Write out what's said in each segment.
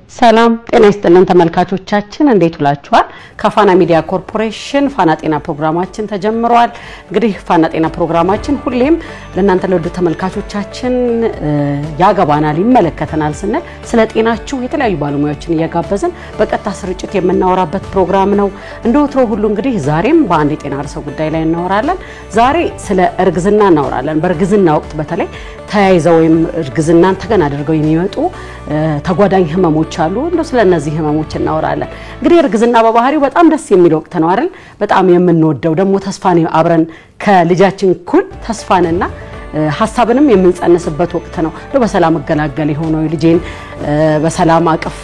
ሰላም ጤና ይስጥልን ተመልካቾቻችን እንዴት ውላችኋል ከፋና ሚዲያ ኮርፖሬሽን ፋና ጤና ፕሮግራማችን ተጀምሯል እንግዲህ ፋና ጤና ፕሮግራማችን ሁሌም ለእናንተ ለወድ ተመልካቾቻችን ያገባናል ይመለከተናል ስንል ስለ ጤናችሁ የተለያዩ ባለሙያዎችን እያጋበዝን በቀጥታ ስርጭት የምናወራበት ፕሮግራም ነው እንደወትሮ ሁሉ እንግዲህ ዛሬም በአንድ የጤና ርዕሰ ጉዳይ ላይ እናወራለን ዛሬ ስለ እርግዝና እናወራለን በእርግዝና ወቅት በተለይ ተያይዘውም እርግዝናን ተገና አድርገው የሚወጡ ተጓዳኝ ህመሞች አሉ እንደው ስለነዚህ ህመሞች እናወራለን እንግዲህ እርግዝና በባህሪው በጣም ደስ የሚል ወቅት ነው አይደል በጣም የምንወደው ደግሞ ተስፋን አብረን ከልጃችን ኩል ተስፋንና ሐሳብንም የምንጸንስበት ወቅት ነው እንደው በሰላም ገላገል ሆኖ ልጄን በሰላም አቅፌ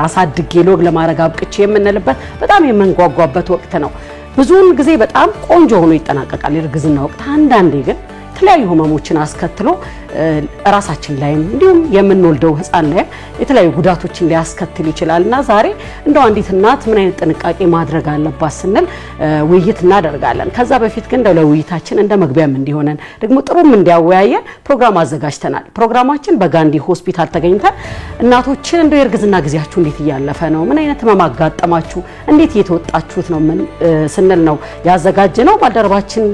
አሳድጌ ሎግ ለማረግ አብቅቼ የምንልበት በጣም የምንጓጓበት ወቅት ነው ብዙውን ጊዜ በጣም ቆንጆ ሆኖ ይጠናቀቃል እርግዝና ወቅት አንዳንዴ ግን የተለያዩ ህመሞችን አስከትሎ ራሳችን ላይ እንዲሁም የምንወልደው ህፃን ላይ የተለያዩ ጉዳቶችን ሊያስከትል ይችላልና ዛሬ እንደው አንዲት እናት ምን አይነት ጥንቃቄ ማድረግ አለባት ስንል ውይይት እናደርጋለን ከዛ በፊት ግን ለውይይታችን እንደ መግቢያም እንዲሆነን ደግሞ ጥሩም እንዲያወያየን ፕሮግራም አዘጋጅተናል ፕሮግራማችን በጋንዲ ሆስፒታል ተገኝተን እናቶችን እንደው የእርግዝና ጊዜያችሁ እንዴት ያለፈ ነው ምን አይነት ህመም አጋጠማችሁ እንዴት እየተወጣችሁት ነው ምን ስንል ነው ያዘጋጀነው ባልደረባችን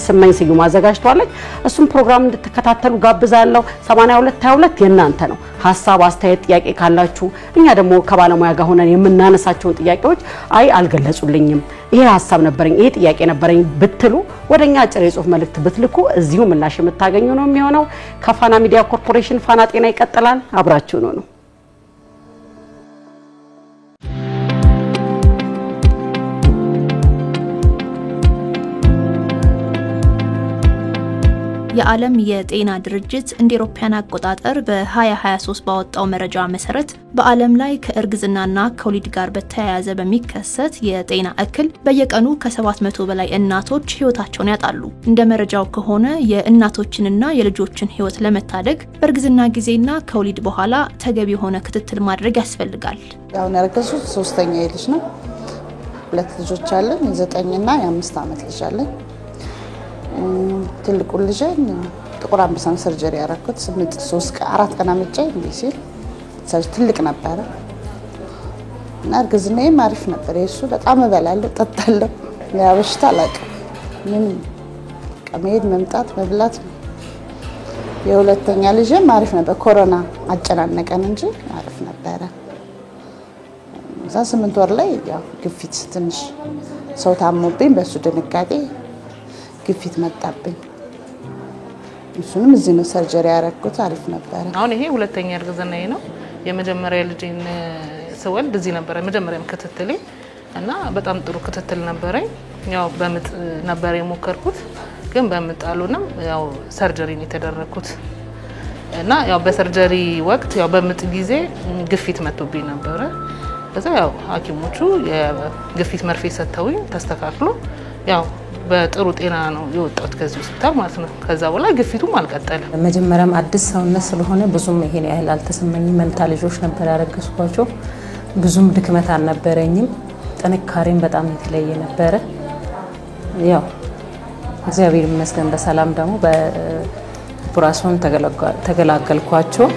ስመኝ ስዩም አዘጋጅቷለች እሱም ፕሮግራም እንድትከታተሉ ጋብዛለሁ 8222 የናንተ ነው ሐሳብ አስተያየት ጥያቄ ካላችሁ እኛ ደግሞ ከባለሙያ ጋር ሆነን የምናነሳቸው ጥያቄዎች አይ አልገለጹልኝም ይሄ ሐሳብ ነበርኝ ይሄ ጥያቄ ነበርኝ ብትሉ ወደኛ አጭር የጽሁፍ መልእክት ብትልኩ እዚሁ ምላሽ የምታገኙ ነው የሚሆነው ከፋና ሚዲያ ኮርፖሬሽን ፋና ጤና ይቀጥላል አብራችሁ ነው የዓለም የጤና ድርጅት እንደ አውሮፓውያን አቆጣጠር በ2023 ባወጣው መረጃ መሰረት በዓለም ላይ ከእርግዝናና ከወሊድ ጋር በተያያዘ በሚከሰት የጤና እክል በየቀኑ ከ700 በላይ እናቶች ህይወታቸውን ያጣሉ። እንደ መረጃው ከሆነ የእናቶችንና የልጆችን ህይወት ለመታደግ በእርግዝና ጊዜና ከወሊድ በኋላ ተገቢ የሆነ ክትትል ማድረግ ያስፈልጋል። ያው ነርገሱት ሶስተኛ ልጅ ነው። ሁለት ልጆች አለን፣ የ9 እና የ5 ዓመት ልጅ አለን። ትልቁ ልጅ ጥቁር አንበሳን ሰርጀሪ ያረኩት 4 ቀን አመጨ እንዲሲል ትልቅ ነበር እና እርግዝናዬም አሪፍ ነበር እሱ በጣም እበላለሁ ጠጣለሁ ያበሽታ አላቅ ምን ከመሄድ መምጣት መብላት የሁለተኛ ልጅም አሪፍ ነበር ኮሮና አጨናነቀን እንጂ አሪፍ ነበር እዛ 8 ወር ላይ ያው ግፊት ትንሽ ሰው ታሞብኝ በሱ ድንጋጤ ግፊት መጣብኝ እሱንም እዚህ ነው ሰርጀሪ ያረኩት አሪፍ ነበር አሁን ይሄ ሁለተኛ እርግዝናዬ ነው የመጀመሪያ ልጄን ስወልድ እዚህ ነበር የመጀመሪያም ክትትሌ እና በጣም ጥሩ ክትትል ነበረኝ ያው በምጥ ነበር የሞከርኩት ግን በምጥ አሉንም ያው ሰርጀሪ ነው የተደረኩት እና ያው በሰርጀሪ ወቅት ያው በምጥ ጊዜ ግፊት መጥቶብኝ ነበር ከዛ ያው ሐኪሞቹ የግፊት መርፌ ሰጥተውኝ ተስተካክሎ ያው በጥሩ ጤና ነው የወጣሁት ከዚህ ሆስፒታል ማለት ነው ከዛ በኋላ ግፊቱም አልቀጠለም መጀመሪያም አዲስ ሰውነት ስለሆነ ብዙም ይሄን ያህል አልተሰማኝም መንታ ልጆች ነበር ያረጋስኳቸው ብዙም ድክመት አልነበረኝም ጥንካሬም በጣም የተለየ ነበር ያው እግዚአብሔር ይመስገን በሰላም ደግሞ በፕራሶን ተገላገልኳቸው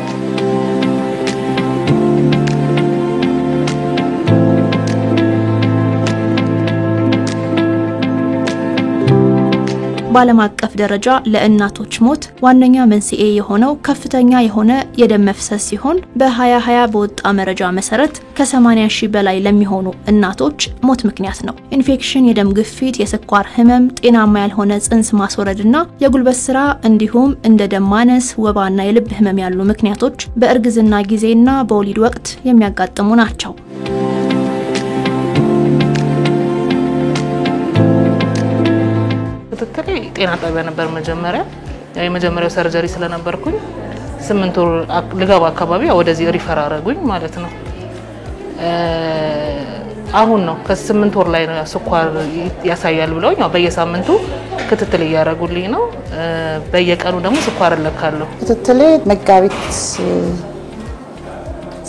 በዓለም አቀፍ ደረጃ ለእናቶች ሞት ዋነኛ መንስኤ የሆነው ከፍተኛ የሆነ የደም መፍሰስ ሲሆን በ2020 በወጣ መረጃ መሰረት ከ80,000 በላይ ለሚሆኑ እናቶች ሞት ምክንያት ነው። ኢንፌክሽን፣ የደም ግፊት፣ የስኳር ህመም፣ ጤናማ ያልሆነ ጽንስ ማስወረድና የጉልበት ስራ እንዲሁም እንደ ደም ማነስ፣ ወባና የልብ ህመም ያሉ ምክንያቶች በእርግዝና ጊዜና በወሊድ ወቅት የሚያጋጥሙ ናቸው። ክትትሌ ጤና ጣቢያ ነበር መጀመሪያ የመጀመሪያው ሰርጀሪ ስለነበርኩኝ 8 ወር ልገባ አካባቢ ወደዚህ ሪፈር አረጉኝ ማለት ነው አሁን ነው ከ8 ወር ላይ ነው ስኳር ያሳያል ብለውኝ ያው በየሳምንቱ ክትትል ያያረጉልኝ ነው በየቀኑ ደግሞ ስኳር ለካለሁ ክትትሌ መጋቢት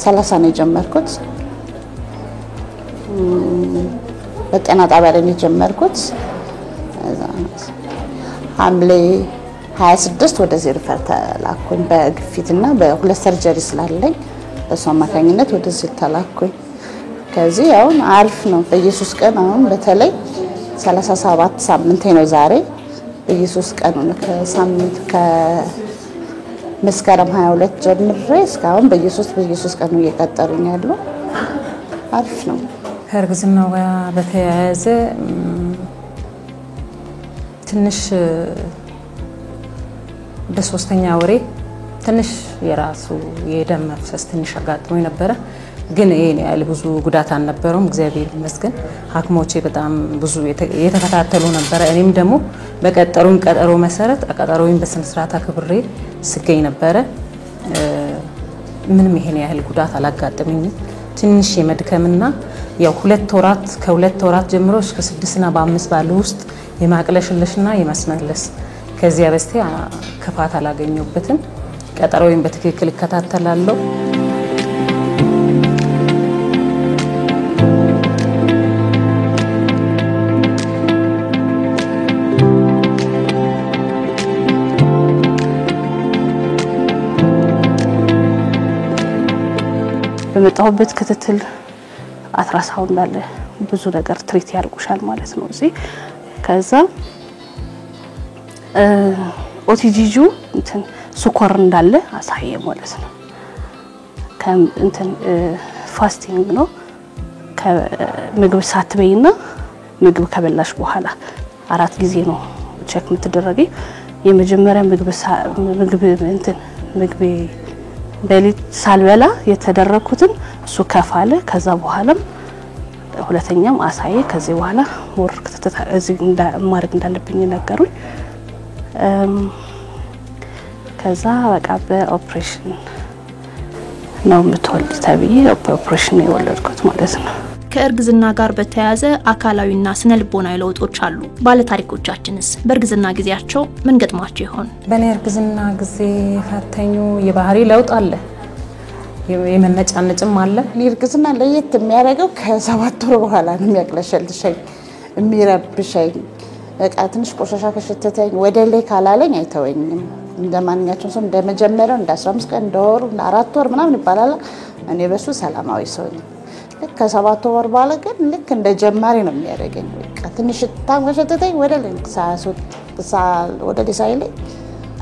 30 ነው የጀመርኩት በጤና ጣቢያ ላይ ነው የጀመርኩት ሐምሌ 26 ወደ ሪፈር ተላኩኝ በግፊትና በሁለት ሰርጀሪ ስላለኝ በሷ አማካኝነት ወደዚህ ተላኩኝ። ከዚህ አሁን አሪፍ ነው። በኢየሱስ ቀን አሁን በተለይ 37 ሳምንቴ ነው ዛሬ። በኢየሱስ ቀን ነው ከሳምንት ከመስከረም 22 ጀምሬ እስካሁን በኢየሱስ ቀን ነው እየቀጠሩኝ ያለው። አሪፍ ነው። ከእርግዝናው ጋር በተያያዘ ትንሽ በሶስተኛ ወሬ ትንሽ የራሱ የደም መፍሰስ ትንሽ አጋጥሞኝ ነበረ። ግን ይሄን ያህል ብዙ ጉዳት አልነበረውም፣ እግዚአብሔር ይመስገን። ሐኪሞቼ በጣም ብዙ የተከታተሉ ነበረ። እኔም ደግሞ በቀጠሩኝ ቀጠሮ መሰረት ቀጠሮዬን በስነ ስርዓት አክብሬ ስገኝ ነበረ። ምንም ይሄን ያህል ጉዳት አላጋጠመኝም። ትንሽ የመድከምና ያው ከሁለት ወራት ጀምሮ እስከ 6 እና በ5 ባለው ውስጥ የማቅለሽለሽና የማስመለስ ከዚያ በስቲያ ክፋት አላገኘሁበትም። ቀጠሮዬን በትክክል እከታተላለሁ። በመጣሁበት ክትትል አትራሳውንድ አለ ብዙ ነገር ትሪት ያርጉሻል ማለት ነው እዚህ። ከዛ ኦቲጂጁ እንትን ስኳር እንዳለ አሳየ ማለት ነው። እንትን ፋስቲንግ ነው። ከምግብ ሳትበይና ምግብ ከበላሽ በኋላ 4 ጊዜ ነው ቼክ የምትደረገው። የመጀመሪያ ምግብ በሊት ሳልበላ የተደረኩትን እሱ ከፋለ። ከዛ በኋላም ሁለተኛም አሳየ። ከዚህ በኋላ ሞር ክትትል እዚህ ማድረግ እንዳለብኝ ነገሩኝ። ከዛ በቃ በኦፕሬሽን ነው የምትወልድ ተብዬ በኦፕሬሽን የወለድኩት ማለት ነው። ከእርግዝና ጋር በተያያዘ አካላዊና ስነ ልቦናዊ ለውጦች አሉ። ባለታሪኮቻችንስ በእርግዝና ጊዜያቸው ምን ገጥሟቸው ይሆን? በኔ እርግዝና ጊዜ ፈተኙ የባህሪ ለውጥ አለ፣ የመነጫነጭም አለ። እኔ እርግዝና ለየት የሚያደርገው ከ7 ወር በኋላ ነው የሚያቅለሸልሸኝ የሚረብሸኝ። በቃ ትንሽ ቆሻሻ ከሸተተኝ ወደ ላይ ካላለኝ አይተወኝም። እንደማንኛቸው ሰው እንደመጀመሪያው እንደ 15 ቀን እንደ ወር እንደ 4 ወር ምናምን ይባላል። እኔ በሱ ሰላማዊ ሰው ነኝ። ከ7 ወር በኋላ ግን ልክ እንደ ጀማሪ ነው የሚያደርገኝ። በቃ ትንሽ ታም ከሸተተኝ ወደ ላይ ወደ ላይ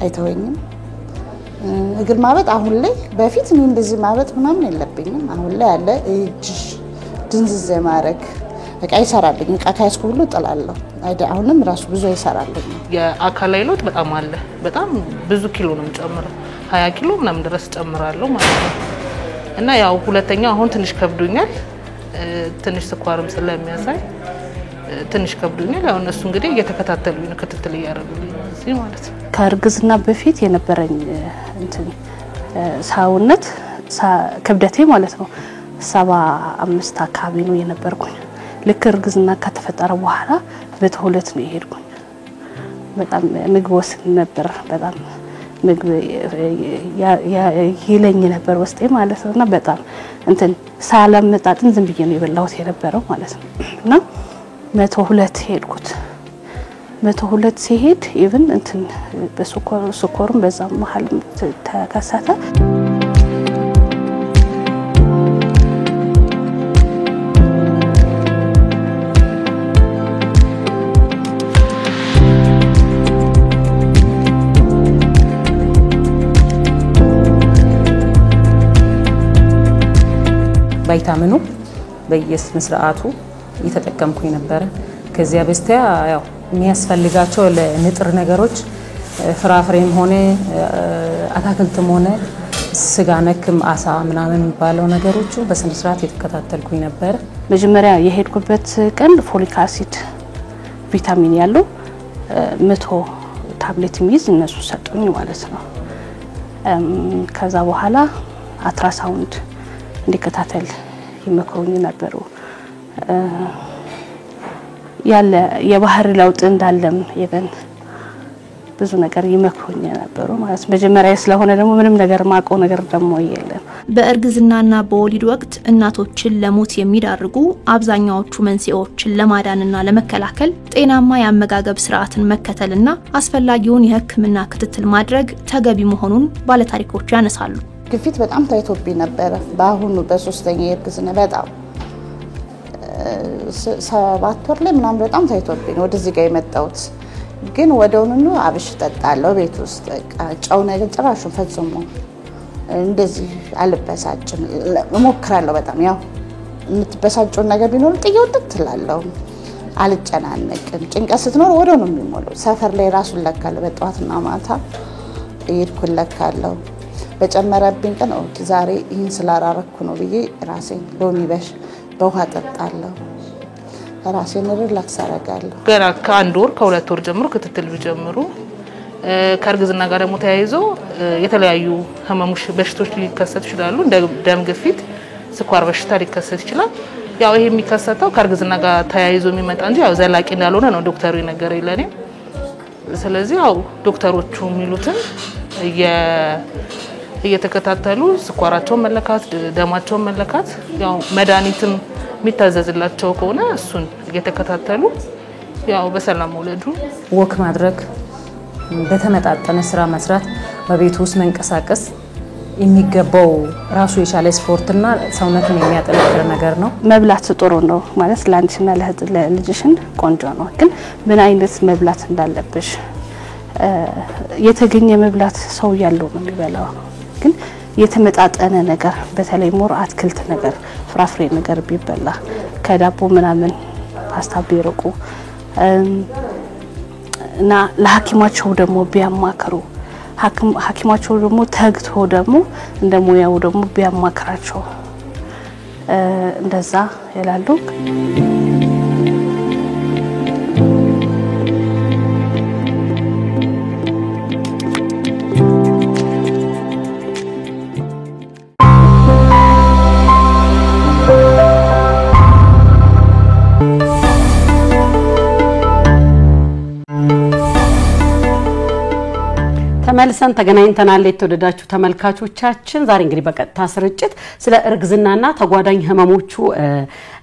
አይተወኝም። እግር ማበጥ አሁን ላይ በፊት ነው እንደዚህ ማበጥ ምናምን የለብኝም። አሁን ላይ ያለ እጅ ድንዝዝ ማረግ በቃ ይሰራልኝ። በቃ ካስኩ ሁሉ ጥላለሁ። አሁንም ራሱ ብዙ ይሰራልኝ። የአካላዊ ለውጥ በጣም አለ። በጣም ብዙ ኪሎ ነው የምጨምረው። 20 ኪሎ ምናምን ድረስ ጨምራለሁ ማለት ነው። እና ያው ሁለተኛው አሁን ትንሽ ከብዶኛል። ትንሽ ስኳርም ስለሚያሳይ ትንሽ ከብዶኛል። ያው እነሱ እንግዲህ እየተከታተሉኝ ነው፣ ክትትል እያደረጉልኝ ነው እዚህ ማለት ነው። ከእርግዝና በፊት የነበረኝ እንትን ሰውነት ክብደቴ ማለት ነው 75 አካባቢ ነው የነበርኩኝ። ልክ እርግዝና ከተፈጠረ በኋላ 102 ነው የሄድኩኝ። በጣም ምግብ ወስድ ነበር። በጣም ምግብ ይለኝ ነበር ውስጤ ማለት ነውና በጣም እንትን ሳላመጣጥን ዝም ብዬ ነው የበላሁት የነበረው ማለት ነው። እና 102 ሄድኩት። 102 ሲሄድ ኢቭን እንትን በስኳርም በዛ መሀል ተከሰተ። ቫይታሚኑ በየስነ ስርዓቱ እየተጠቀምኩኝ ነበር። ከዚያ በስቲያ ያው የሚያስፈልጋቸው ለንጥር ነገሮች ፍራፍሬም ሆነ አታክልትም ሆነ ስጋ ነክም አሳ ምናምን የሚባለው ነገሮቹ በስነ ስርዓት የተከታተልኩኝ ነበር። መጀመሪያ የሄድኩበት ቀን ፎሊክ አሲድ ቪታሚን ያለው 100 ታብሌት የሚይዝ እነሱ ሰጡኝ ማለት ነው። ከዛ በኋላ አትራሳውንድ እንዲከታተል ይመክሩኝ ነበሩ። ያለ የባህሪ ለውጥ እንዳለም ይበን ብዙ ነገር ይመክሩኝ ነበሩ ማለት መጀመሪያ ስለሆነ ደግሞ ምንም ነገር ማቆ ነገር ደግሞ የለም። በእርግዝናና በወሊድ ወቅት እናቶችን ለሞት የሚዳርጉ አብዛኛዎቹ መንስኤዎችን ለማዳንና ለመከላከል ጤናማ የአመጋገብ ስርዓትን መከተልና አስፈላጊውን የሕክምና ክትትል ማድረግ ተገቢ መሆኑን ባለታሪኮች ያነሳሉ። ግፊት በጣም ታይቶብኝ ነበር በአሁኑ በሶስተኛ የእርግዝና በጣም 7 ወር ላይ ምናምን በጣም ታይቶብኝ ወደዚህ ጋር የመጣሁት ግን ወደውኑ አብሽ ጠጣለሁ ቤት ውስጥ ጫው ነገር ጭራሽ ፈጽሞ እንደዚህ አልበሳጭም እሞክራለሁ በጣም ያው የምትበሳጨው ነገር ቢኖር ጥዬው ትላለሁ አልጨናነቅም ጭንቀት ስትኖር ወደው ነው የሚሞላው ሰፈር ላይ ራሱን ለካለ በጧትና ማታ ይርኩል ለካለው በጨመረብኝ ቀን ዛሬ ይህን ስላራረኩ ነው ብዬ ራሴን ሎሚ በውሃ ጠጣለሁ ራሴን ሪላክስ አደርጋለሁ ገና ከአንድ ወር ከሁለት ወር ጀምሮ ክትትል ቢጀምሩ ከእርግዝና ጋር ደግሞ ተያይዞ የተለያዩ ህመሞች በሽቶች ሊከሰቱ ይችላሉ እንደ ደም ግፊት ስኳር በሽታ ሊከሰት ይችላል ያው ይሄ የሚከሰተው ከእርግዝና ጋር ተያይዞ የሚመጣ እንጂ ያው ዘላቂ እንዳልሆነ ነው ዶክተሩ የነገረኝ ለኔ ስለዚህ ያው ዶክተሮቹ የሚሉትን እየተከታተሉ ስኳራቸውን መለካት ደማቸውን መለካት ያው መድኃኒትም የሚታዘዝላቸው ከሆነ እሱን እየተከታተሉ ያው በሰላም መውለዱ ወክ ማድረግ በተመጣጠነ ስራ መስራት በቤት ውስጥ መንቀሳቀስ የሚገባው ራሱ የቻለ ስፖርትና ሰውነትን የሚያጠነክር ነገር ነው መብላት ጥሩ ነው ማለት ላንቺና ለልጅሽን ቆንጆ ነው ግን ምን አይነት መብላት እንዳለብሽ የተገኘ መብላት ሰው ያለው ነው የሚበላው ግን የተመጣጠነ ነገር በተለይ ሞር አትክልት ነገር ፍራፍሬ ነገር ቢበላ ከዳቦ ምናምን ፓስታ ቢርቁ እና ለሐኪማቸው ደግሞ ቢያማከሩ ሐኪማቸው ደግሞ ተግቶ ደግሞ እንደሙያው ደግሞ ቢያማከራቸው እንደዛ ይላሉ ተመልሰን ተገናኝተናል የተወደዳችሁ ተመልካቾቻችን ዛሬ እንግዲህ በቀጥታ ስርጭት ስለ እርግዝናና ተጓዳኝ ህመሞቹ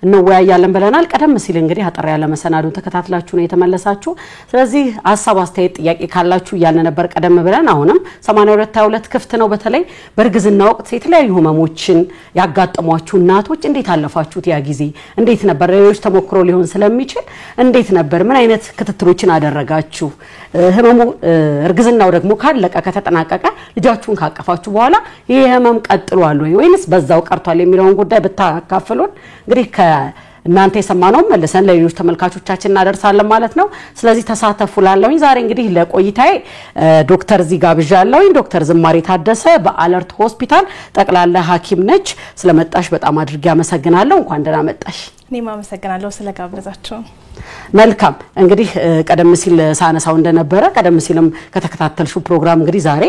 እንወያያለን ብለናል ቀደም ሲል እንግዲህ አጠር ያለ መሰናዱን ተከታትላችሁ ነው የተመለሳችሁ ስለዚህ ሐሳብ አስተያየት ጥያቄ ካላችሁ ያለ ነበር ቀደም ብለን አሁንም 8222 ክፍት ነው በተለይ በእርግዝና ወቅት የተለያዩ ህመሞችን ያጋጠሟችሁ እናቶች እንዴት አለፋችሁት ያ ጊዜ እንዴት ነበር ሌሎች ተሞክሮ ሊሆን ስለሚችል እንዴት ነበር ምን አይነት ክትትሎችን አደረጋችሁ ህመሙ እርግዝናው ደግሞ ካለቀ ከተጠናቀቀ ልጃችሁን ካቀፋችሁ በኋላ ይሄ ህመም ቀጥሏል ወይስ በዛው ቀርቷል የሚለውን ጉዳይ ብታካፍሉን እንግዲህ እናንተ የሰማነው መልሰን ለሌሎች ተመልካቾቻችን እናደርሳለን ማለት ነው ስለዚህ ተሳተፉላለሁኝ ዛሬ እንግዲህ ለቆይታዬ ዶክተር ዚጋብዣለሁኝ ዶክተር ዝማሬ ታደሰ በአለርት ሆስፒታል ጠቅላላ ሐኪም ነች ስለመጣሽ በጣም አድርጌ አመሰግናለሁ እንኳን ደህና መጣሽ እኔም አመሰግናለሁ ስለጋበዛችሁ መልካም እንግዲህ ቀደም ሲል ሳነሳው እንደነበረ ቀደም ሲልም ከተከታተልሽው ፕሮግራም እንግዲህ ዛሬ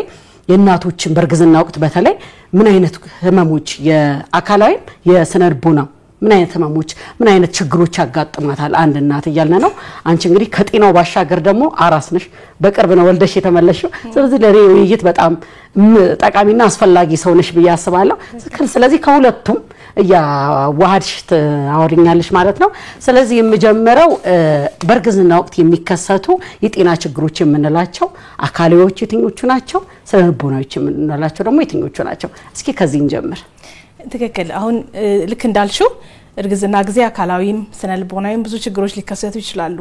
የእናቶችን በእርግዝና ወቅት በተለይ ምን አይነት ህመሞች የአካላዊ የስነልቦና ምን አይነት ህመሞች ምን አይነት ችግሮች ያጋጥማታል አንድ እናት እያልን ነው አንቺ እንግዲህ ከጤናው ባሻገር ደግሞ አራስ ነሽ በቅርብ ነው ወልደሽ የተመለሽው ስለዚህ ለኔ ውይይት በጣም ጠቃሚና አስፈላጊ ሰው ነሽ ብዬ አስባለሁ ስለዚህ ከሁለቱም ያዋሃድሽ አወሪኛለሽ ማለት ነው ስለዚህ የምጀምረው በእርግዝና ወቅት የሚከሰቱ የጤና ችግሮች የምንላቸው አካላዊዎች የትኞቹ ናቸው ስነልቦናዎች የምንላቸው ደግሞ የትኞቹ ናቸው እስኪ ከዚህ እንጀምር ትክክል አሁን ልክ እንዳልሽው እርግዝና ጊዜ አካላዊም ስነልቦናዊም ብዙ ችግሮች ሊከሰቱ ይችላሉ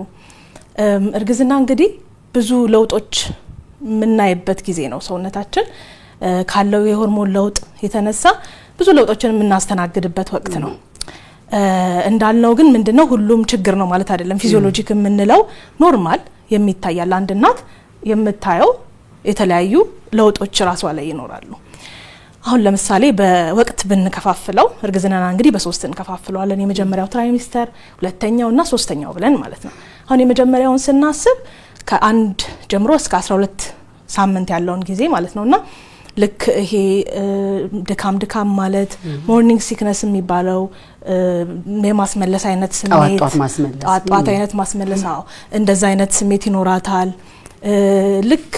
እርግዝና እንግዲህ ብዙ ለውጦች ምናይበት ጊዜ ነው ሰውነታችን ካለው የሆርሞን ለውጥ የተነሳ ብዙ ለውጦችን ምናስተናግድበት ወቅት ነው እንዳልነው ግን ምንድነው ሁሉም ችግር ነው ማለት አይደለም ፊዚዮሎጂክ የምንለው ኖርማል የሚታያል አንድ እናት የምታየው የተለያዩ ለውጦች ራሷ ላይ ይኖራሉ አሁን ለምሳሌ በወቅት ብንከፋፍለው እርግዝናና እንግዲህ በሶስት እንከፋፍለዋለን የመጀመሪያው ትራይሚስተር ሁለተኛውና ሶስተኛው ብለን ማለት ነው አሁን የመጀመሪያውን ስናስብ ከአንድ ጀምሮ እስከ 12 ሳምንት ያለውን ጊዜ ማለት ነውና ልክ ይሄ ድካም ማለት ሞርኒንግ ሲክነስ የሚባለው የማስመለስ አይነት ስሜት ጧት አይነት ማስመለሳው እንደዛ አይነት ስሜት ይኖራታል ልክ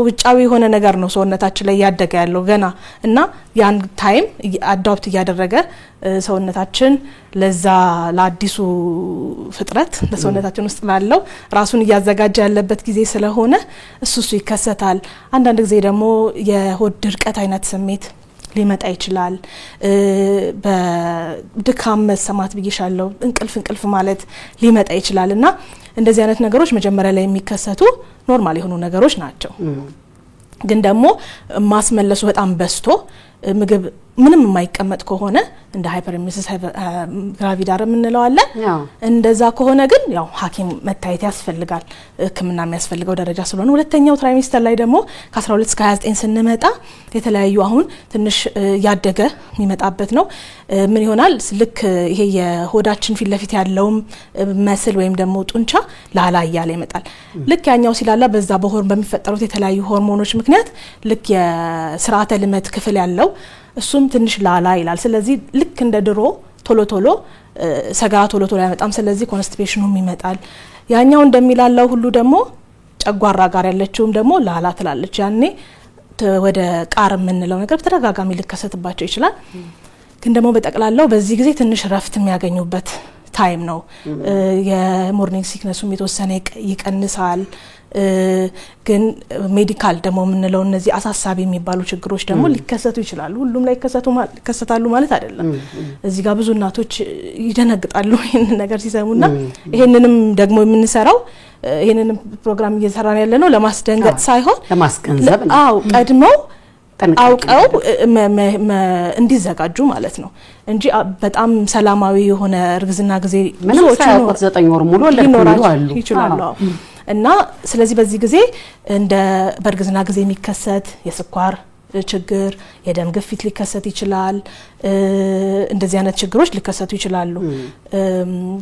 ውጫዊ የሆነ ነገር ነው ሰውነታችን ላይ ያደገ ያለው ገና እና ያን ታይም አዳፕት ያደረገ ሰውነታችን ለዛ ለአዲሱ ፍጥረት ለሰውነታችን ውስጥ ላለው ራሱን ያዘጋጀ ያለበት ጊዜ ስለሆነ እሱ ይከሰታል። አንዳንድ ጊዜ ደግሞ የሆድ ድርቀት አይነት ስሜት ሊመጣ ይችላል። በድካም መሰማት ብዬሻለሁ እንቅልፍ ማለት ሊመጣ ይችላልና እንደዚህ አይነት ነገሮች መጀመሪያ ላይ የሚከሰቱ ኖርማል የሆኑ ነገሮች ናቸው። ግን ደግሞ ማስመለሱ በጣም በስቶ ምግብ ምንም የማይቀመጥ ከሆነ እንደ ሃይፐርሜሲስ ግራቪዳር የምንለው አለ። እንደዛ ከሆነ ግን ያው ሐኪም መታየት ያስፈልጋል። ህክምና የሚያስፈልገው ደረጃ ስለሆነ ሁለተኛው ትራይሚስተር ላይ ደግሞ ከ12 እስከ 29 ስንመጣ የተለያዩ አሁን ትንሽ ያደገ የሚመጣበት ነው። ምን ይሆናል ልክ ይሄ የሆዳችን ፊት ለፊት ያለው መስል ወይም ደግሞ ጡንቻ ላላ ያለ ይመጣል። ልክ ያኛው ሲላላ በዛ በሆርሞን በሚፈጠሩት የተለያዩ ሆርሞኖች ምክንያት ልክ የስርዓተ ልመት ክፍል ያለው እሱም ትንሽ ላላ ይላል። ስለዚህ ልክ እንደ ድሮ ቶሎ ሰጋ ቶሎ ያመጣም። ስለዚህ ኮንስቲፔሽኑም ይመጣል። ያኛው እንደሚላለው ሁሉ ደግሞ ጨጓራ ጋር ያለችውም ደግሞ ላላ ትላለች። ያኔ ወደ ቃር የምንለው ነገር ተደጋጋሚ ሊከሰትባቸው ይችላል። ግን ደግሞ በጠቅላላው በዚህ ጊዜ ትንሽ ረፍት የሚያገኙበት ታይም ነው። የሞርኒንግ ሲክነሱም የተወሰነ ይቀንሳል። ግን ሜዲካል ደግሞ የምንለው እነዚህ አሳሳቢ የሚባሉ ችግሮች ደግሞ ሊከሰቱ ይችላሉ። ሁሉም ላይ ይከሰታሉ ማለት አይደለም። እዚህ ጋር ብዙ እናቶች ይደነግጣሉ ይሄን ነገር ሲሰሙና ይሄንንም ደግሞ የምንሰራው ይሄንንም ፕሮግራም እየሰራን ያለ ነው ለማስደንገጥ ሳይሆን ለማስገንዘብ ነው። አው ቀድመው አውቀው እንዲዘጋጁ ማለት ነው እንጂ በጣም ሰላማዊ የሆነ እርግዝና ጊዜ ምንም ሳይቆጥ 9 ወር ሙሉ ለሊኖራሉ ይችላሉ። እና ስለዚህ በዚህ ጊዜ እንደ በእርግዝና ጊዜ የሚከሰት የስኳር ችግር የደም ግፊት ሊከሰት ይችላል። እንደዚህ አይነት ችግሮች ሊከሰቱ ይችላሉ።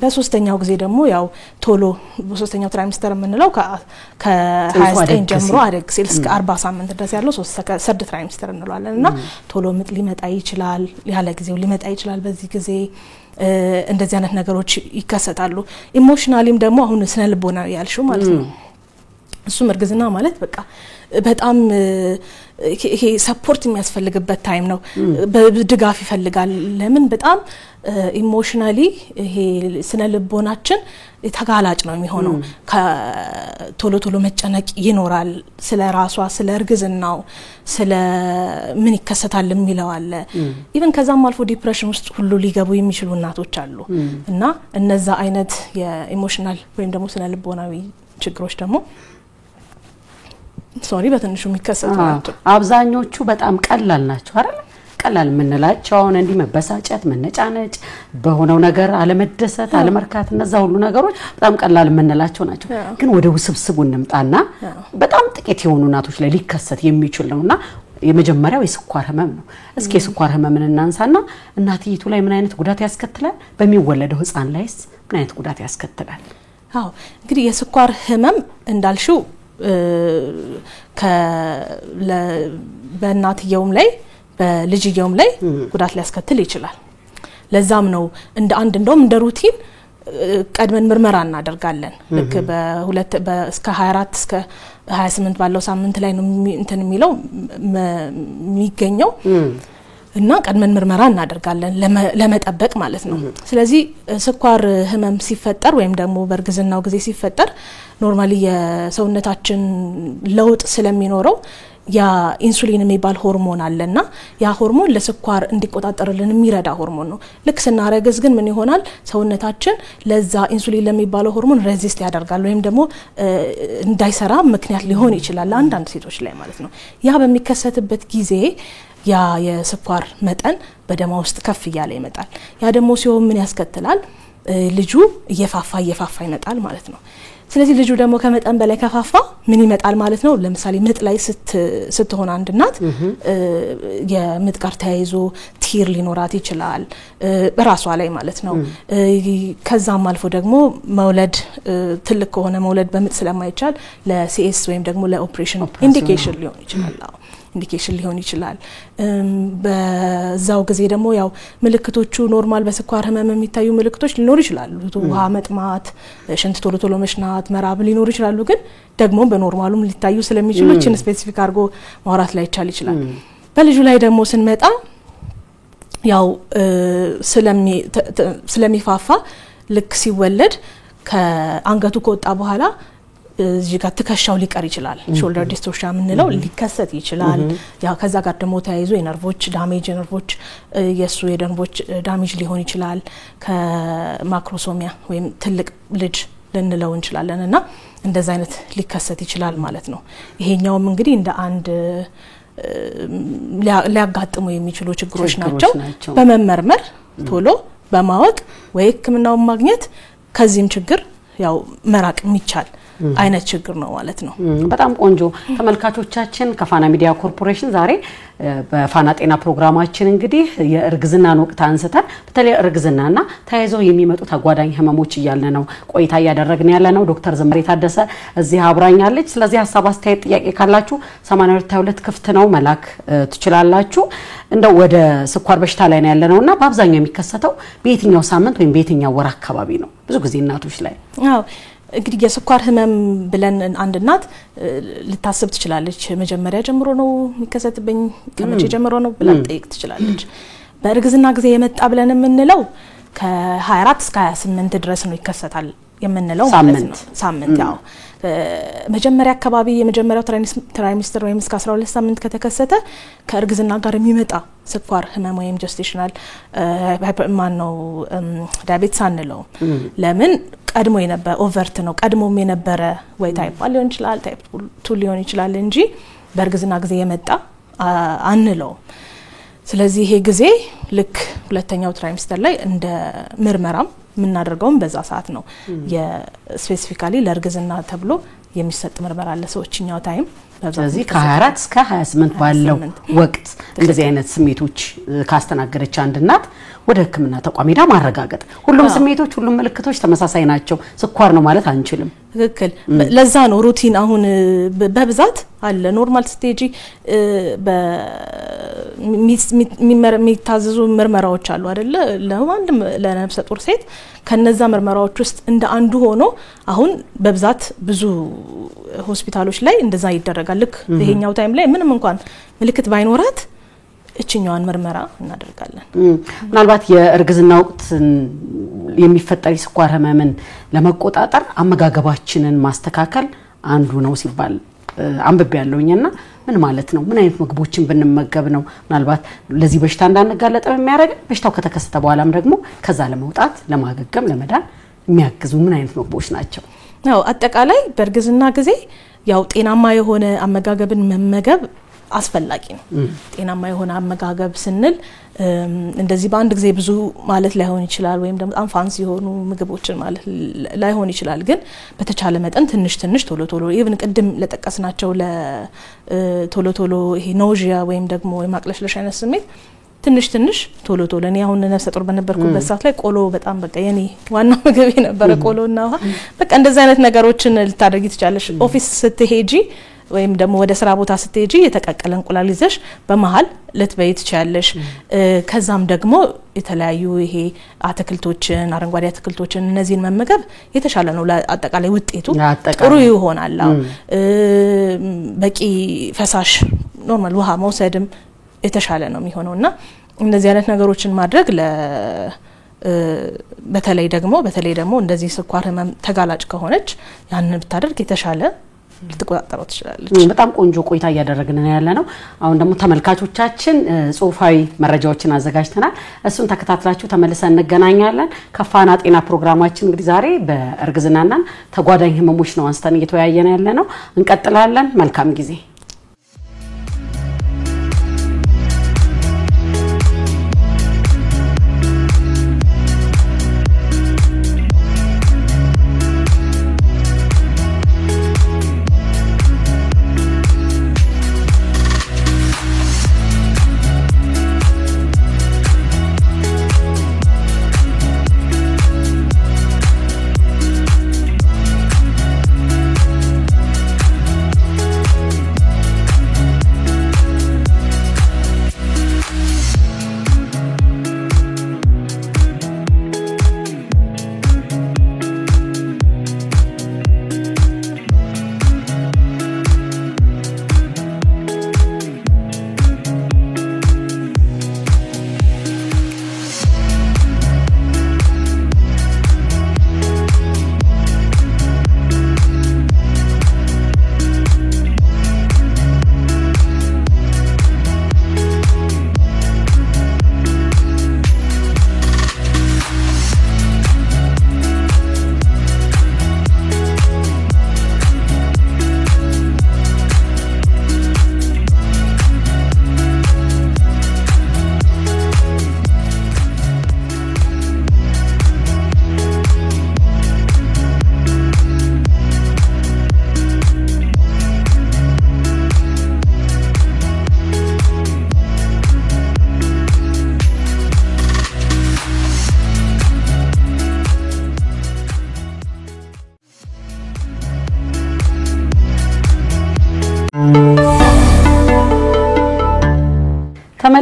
በሶስተኛው ጊዜ ደግሞ ያው ቶሎ በሶስተኛው ትራይሚስተር የምንለው ከ29 ጀምሮ አደግ ሲል እስከ 40 ሳምንት ድረስ ያለው ሰርድ ትራይሚስተር እንለዋለን እና ቶሎ ምጥ ሊመጣ ይችላል። ያለ ጊዜው ሊመጣ ይችላል። በዚህ ጊዜ እንደዚህ አይነት ነገሮች ይከሰታሉ። ኢሞሽናሊም ደግሞ አሁን ስነ ልቦናዊ ያልሽው ማለት ነው። እሱም እርግዝና ማለት በቃ በጣም ይሄ ሰፖርት የሚያስፈልግበት ታይም ነው። በድጋፍ ይፈልጋል። ለምን በጣም ኢሞሽናሊ ይሄ ስነ ልቦናችን ተጋላጭ ነው የሚሆነው። ቶሎ መጨነቅ ይኖራል። ስለ ራሷ ስለ እርግዝናው ስለ ምን ይከሰታል የሚለው አለ። ኢቭን ከዛም አልፎ ዲፕሬሽን ውስጥ ሁሉ ሊገቡ የሚችሉ እናቶች አሉ። እና እነዛ አይነት የኢሞሽናል ወይም ደግሞ ስነ ልቦናዊ ችግሮች ደግሞ በትንሹ የሚከሰቱ ናቸው። አብዛኞቹ በጣም ቀላል ናቸው አይደል? ቀላል የምንላቸው አሁን እንዲህ መበሳጨት፣ መነጫነጭ፣ በሆነው ነገር አለመደሰት፣ አለመርካት እነዛ ሁሉ ነገሮች በጣም ቀላል የምንላቸው ናቸው። ግን ወደ ውስብስቡ እንምጣና በጣም ጥቂት የሆኑ እናቶች ላይ ሊከሰት የሚችል ነውና የመጀመሪያው የስኳር ህመም ነው። እስኪ የስኳር ህመምን እናንሳና እናቲቱ ላይ ምን አይነት ጉዳት ያስከትላል? በሚወለደው ህፃን ላይስ ምን አይነት ጉዳት ያስከትላል? እንግዲህ የስኳር ህመም እንዳልሽው በእናትየውም ላይ በልጅየውም ላይ ጉዳት ሊያስከትል ይችላል። ለዛም ነው እንደ አንድ እንደውም እንደ ሩቲን ቀድመን ምርመራ እናደርጋለን። ልክ እስከ 24 እስከ 28 ባለው ሳምንት ላይ ነው እንትን የሚለው የሚገኘው እና ቀድመን ምርመራ እናደርጋለን ለመጠበቅ ማለት ነው። ስለዚህ ስኳር ህመም ሲፈጠር ወይም ደግሞ በእርግዝናው ጊዜ ሲፈጠር ኖርማሊ የሰውነታችን ለውጥ ስለሚኖረው ያ ኢንሱሊን የሚባል ሆርሞን አለና ያ ሆርሞን ለስኳር እንዲቆጣጠርልን የሚረዳ ሆርሞን ነው። ልክ ስናረግዝ ግን ምን ይሆናል? ሰውነታችን ለዛ ኢንሱሊን ለሚባለው ሆርሞን ሬዚስት ያደርጋል ወይም ደግሞ እንዳይሰራ ምክንያት ሊሆን ይችላል አንዳንድ ሴቶች ላይ ማለት ነው። ያ በሚከሰትበት ጊዜ ያ የስኳር መጠን በደም ውስጥ ከፍ ይያለ ይመጣል። ያ ደግሞ ሲሆን ምን ያስከትላል? ልጁ እየፋፋ ይመጣል ማለት ነው። ስለዚህ ልጁ ደግሞ ከመጠን በላይ ከፋፋ ምን ይመጣል ማለት ነው? ለምሳሌ ምጥ ላይ ስትሆን አንድ እናት የምጥ ጋር ተያይዞ ቲር ሊኖራት ይችላል በራሷ ላይ ማለት ነው። ከዛም አልፎ ደግሞ መውለድ ትልቅ ከሆነ መውለድ በምጥ ስለማይቻል ለሲኤስ ወይም ደግሞ ለኦፕሬሽን ኢንዲኬሽን ሊሆን ይችላል። ኢንዲኬሽን ሊሆን ይችላል። በዛው ጊዜ ደግሞ ያው ምልክቶቹ ኖርማል በስኳር ህመም የሚታዩ ምልክቶች ሊኖሩ ይችላሉ። ውሃ መጥማት፣ ሽንት ቶሎ ቶሎ መሽናት፣ መራብ ሊኖሩ ይችላሉ። ግን ደግሞ በኖርማሉም ሊታዩ ስለሚችሉ እችን ስፔሲፊክ አድርጎ ማውራት ላይ ይቻል ይችላል። በልጁ ላይ ደግሞ ስንመጣ ያው ስለሚፋፋ ልክ ሲወለድ ከአንገቱ ከወጣ በኋላ እዚህ ጋር ትከሻው ሊቀር ይችላል። ሾልደር ዲስቶርሽን ምንለው ሊከሰት ይችላል። ያው ከዛ ጋር ደግሞ ተያይዞ የነርቮች ዳሜጅ የነርቮች የሱ የነርቮች ዳሜጅ ሊሆን ይችላል። ከማክሮሶሚያ ወይም ትልቅ ልጅ ልንለው እንችላለን እና እንደዛ አይነት ሊከሰት ይችላል ማለት ነው። ይሄኛውም እንግዲህ እንደ አንድ ሊያጋጥሙ የሚችሉ ችግሮች ናቸው። በመመርመር ቶሎ በማወቅ ወይ ህክምናውን ማግኘት ከዚህም ችግር ያው መራቅ የሚቻል አይነት ችግር ነው ማለት ነው። በጣም ቆንጆ ተመልካቾቻችን ከፋና ሚዲያ ኮርፖሬሽን ዛሬ በፋና ጤና ፕሮግራማችን እንግዲህ የእርግዝናን ወቅት አንስተን በተለይ እርግዝናና ተያይዘው የሚመጡ ተጓዳኝ ህመሞች እያልን ነው ቆይታ ያደረግን ያለነው። ዶክተር ዘመሬ ታደሰ እዚህ አብራኛለች። ስለዚህ ሐሳብ አስተያየት ጥያቄ ካላችሁ 82 ክፍት ነው መላክ ትችላላችሁ። እንደው ወደ ስኳር በሽታ ላይ ነው ያለነውና በአብዛኛው የሚከሰተው በየትኛው ሳምንት ወይም በየትኛው ወር አካባቢ ነው? ብዙ ጊዜ እናቶች ላይ አዎ እንግዲህ የስኳር ህመም ብለን አንድ እናት ልታስብ ትችላለች። መጀመሪያ ጀምሮ ነው የሚከሰትብኝ ከመቼ ጀምሮ ነው ብላ ጠይቅ ትችላለች። በእርግዝና ጊዜ የመጣ ብለን የምንለው ከ24 እስከ 28 ድረስ ነው ይከሰታል የምንለው ማለት ነው። ሳምንት ያው መጀመሪያ አካባቢ የመጀመሪያው ትራይሚስተር ወይም እስከ 12 ሳምንት ከተከሰተ ከእርግዝና ጋር የሚመጣ ስኳር ህመም ወይም ጀስቴሽናል ዳያቤትስ አንለው። ለምን ቀድሞ የነበረ ኦቨርት ነው ቀድሞም የነበረ ወይ ታይፕ 1 ሊሆን ይችላል ታይፕ 2 ሊሆን ይችላል እንጂ በእርግዝና ጊዜ የመጣ አንለው። ስለዚህ ይሄ ጊዜ ልክ ሁለተኛው ትራይሚስተር ላይ እንደ ምርመራም ምናደርገው በዛ ሰዓት ነው። የስፔሲፊካሊ ለእርግዝና ተብሎ የሚሰጥ ምርመራ አለ ሰዎችኛው ታይም። ስለዚህ ከ24 እስከ 28 ባለው ወቅት እንደዚህ አይነት ስሜቶች ካስተናገደች አንድ እናት ወደ ህክምና ተቋም ሄዳ ማረጋገጥ። ሁሉም ስሜቶች ሁሉም ምልክቶች ተመሳሳይ ናቸው ስኳር ነው ማለት አንችልም። ትክክል። ለዛ ነው ሩቲን አሁን በብዛት አለ ኖርማል ስቴጂ የሚታዘዙ ምርመራዎች አሉ አይደለ? ለማንንም ለነፍሰ ጡር ሴት ከነዛ ምርመራዎች ውስጥ እንደ አንዱ ሆኖ አሁን በብዛት ብዙ ሆስፒታሎች ላይ እንደዛ ይደረጋል። ልክ ይሄኛው ታይም ላይ ምንም እንኳን ምልክት ባይኖራት እቺኛዋን ምርመራ እናደርጋለን። ምናልባት የእርግዝና ወቅት የሚፈጠር ስኳር ህመምን ለመቆጣጠር አመጋገባችንን ማስተካከል አንዱ ነው ሲባል አንብቤ ያለውኝና ምን ማለት ነው? ምን አይነት ምግቦችን ብንመገብ ነው ምናልባት ለዚህ በሽታ እንዳንጋለጥ የሚያደርግ በሽታው ከተከሰተ በኋላም ደግሞ ከዛ ለመውጣት ለማገገም ለመዳን የሚያግዙ ምን አይነት ምግቦች ናቸው? ነው አጠቃላይ በእርግዝና ጊዜ ያው ጤናማ የሆነ አመጋገብን መመገብ አስፈላጊ ነው። ጤናማ የሆነ አመጋገብ ስንል እንደዚህ በአንድ ጊዜ ብዙ ማለት ላይሆን ይችላል ወይም ደግሞ በጣም ፋንሲ የሆኑ ምግቦችን ማለት ላይሆን ይችላል። ግን በተቻለ መጠን ትንሽ ቶሎ ቶሎ ኢቭን ቅድም ለተቀስናቸው ለቶሎ ቶሎ ይሄ ኖጂያ ወይም ደግሞ የማቅለሽለሽ አይነት ስሜት ትንሽ ቶሎ እኔ አሁን ነፍሰ ጡር በነበርኩበት ሰዓት ላይ ቆሎ በጣም በቃ የኔ ዋናው ምግብ የነበረ ቆሎና ውሃ በቃ እንደዛ አይነት ነገሮችን ልታደርጊ ትችላለሽ። ኦፊስ ስትሄጂ ወይም ደግሞ ወደ ስራ ቦታ ስትሄጂ የተቀቀለ እንቁላል ይዘሽ በመሃል ልትበይ ትችያለሽ። ከዛም ደግሞ የተለያዩ ይሄ አትክልቶችን አረንጓዴ አትክልቶችን እነዚህን መመገብ የተሻለ ነው። ለአጠቃላይ ውጤቱ ጥሩ ይሆናል። በቂ ፈሳሽ ኖርማል ውሃ መውሰድም የተሻለ ነው የሚሆነውና እንደዚህ አይነት ነገሮችን ማድረግ በተለይ ደግሞ እንደዚህ ስኳር ህመም ተጋላጭ ከሆነች ያንን ብታደርግ የተሻለ ልትቆጣጠረው ትችላለች። በጣም ቆንጆ ቆይታ እያደረግን ያለነው። አሁን ደግሞ ተመልካቾቻችን ጽሁፋዊ መረጃዎችን አዘጋጅተናል። እሱን ተከታትላችሁ ተመልሰን እንገናኛለን። ከፋና ጤና ፕሮግራማችን እንግዲህ ዛሬ በእርግዝናና ተጓዳኝ ህመሞች ነው አንስተን እየተወያየን ያለነው። እንቀጥላለን። መልካም ጊዜ።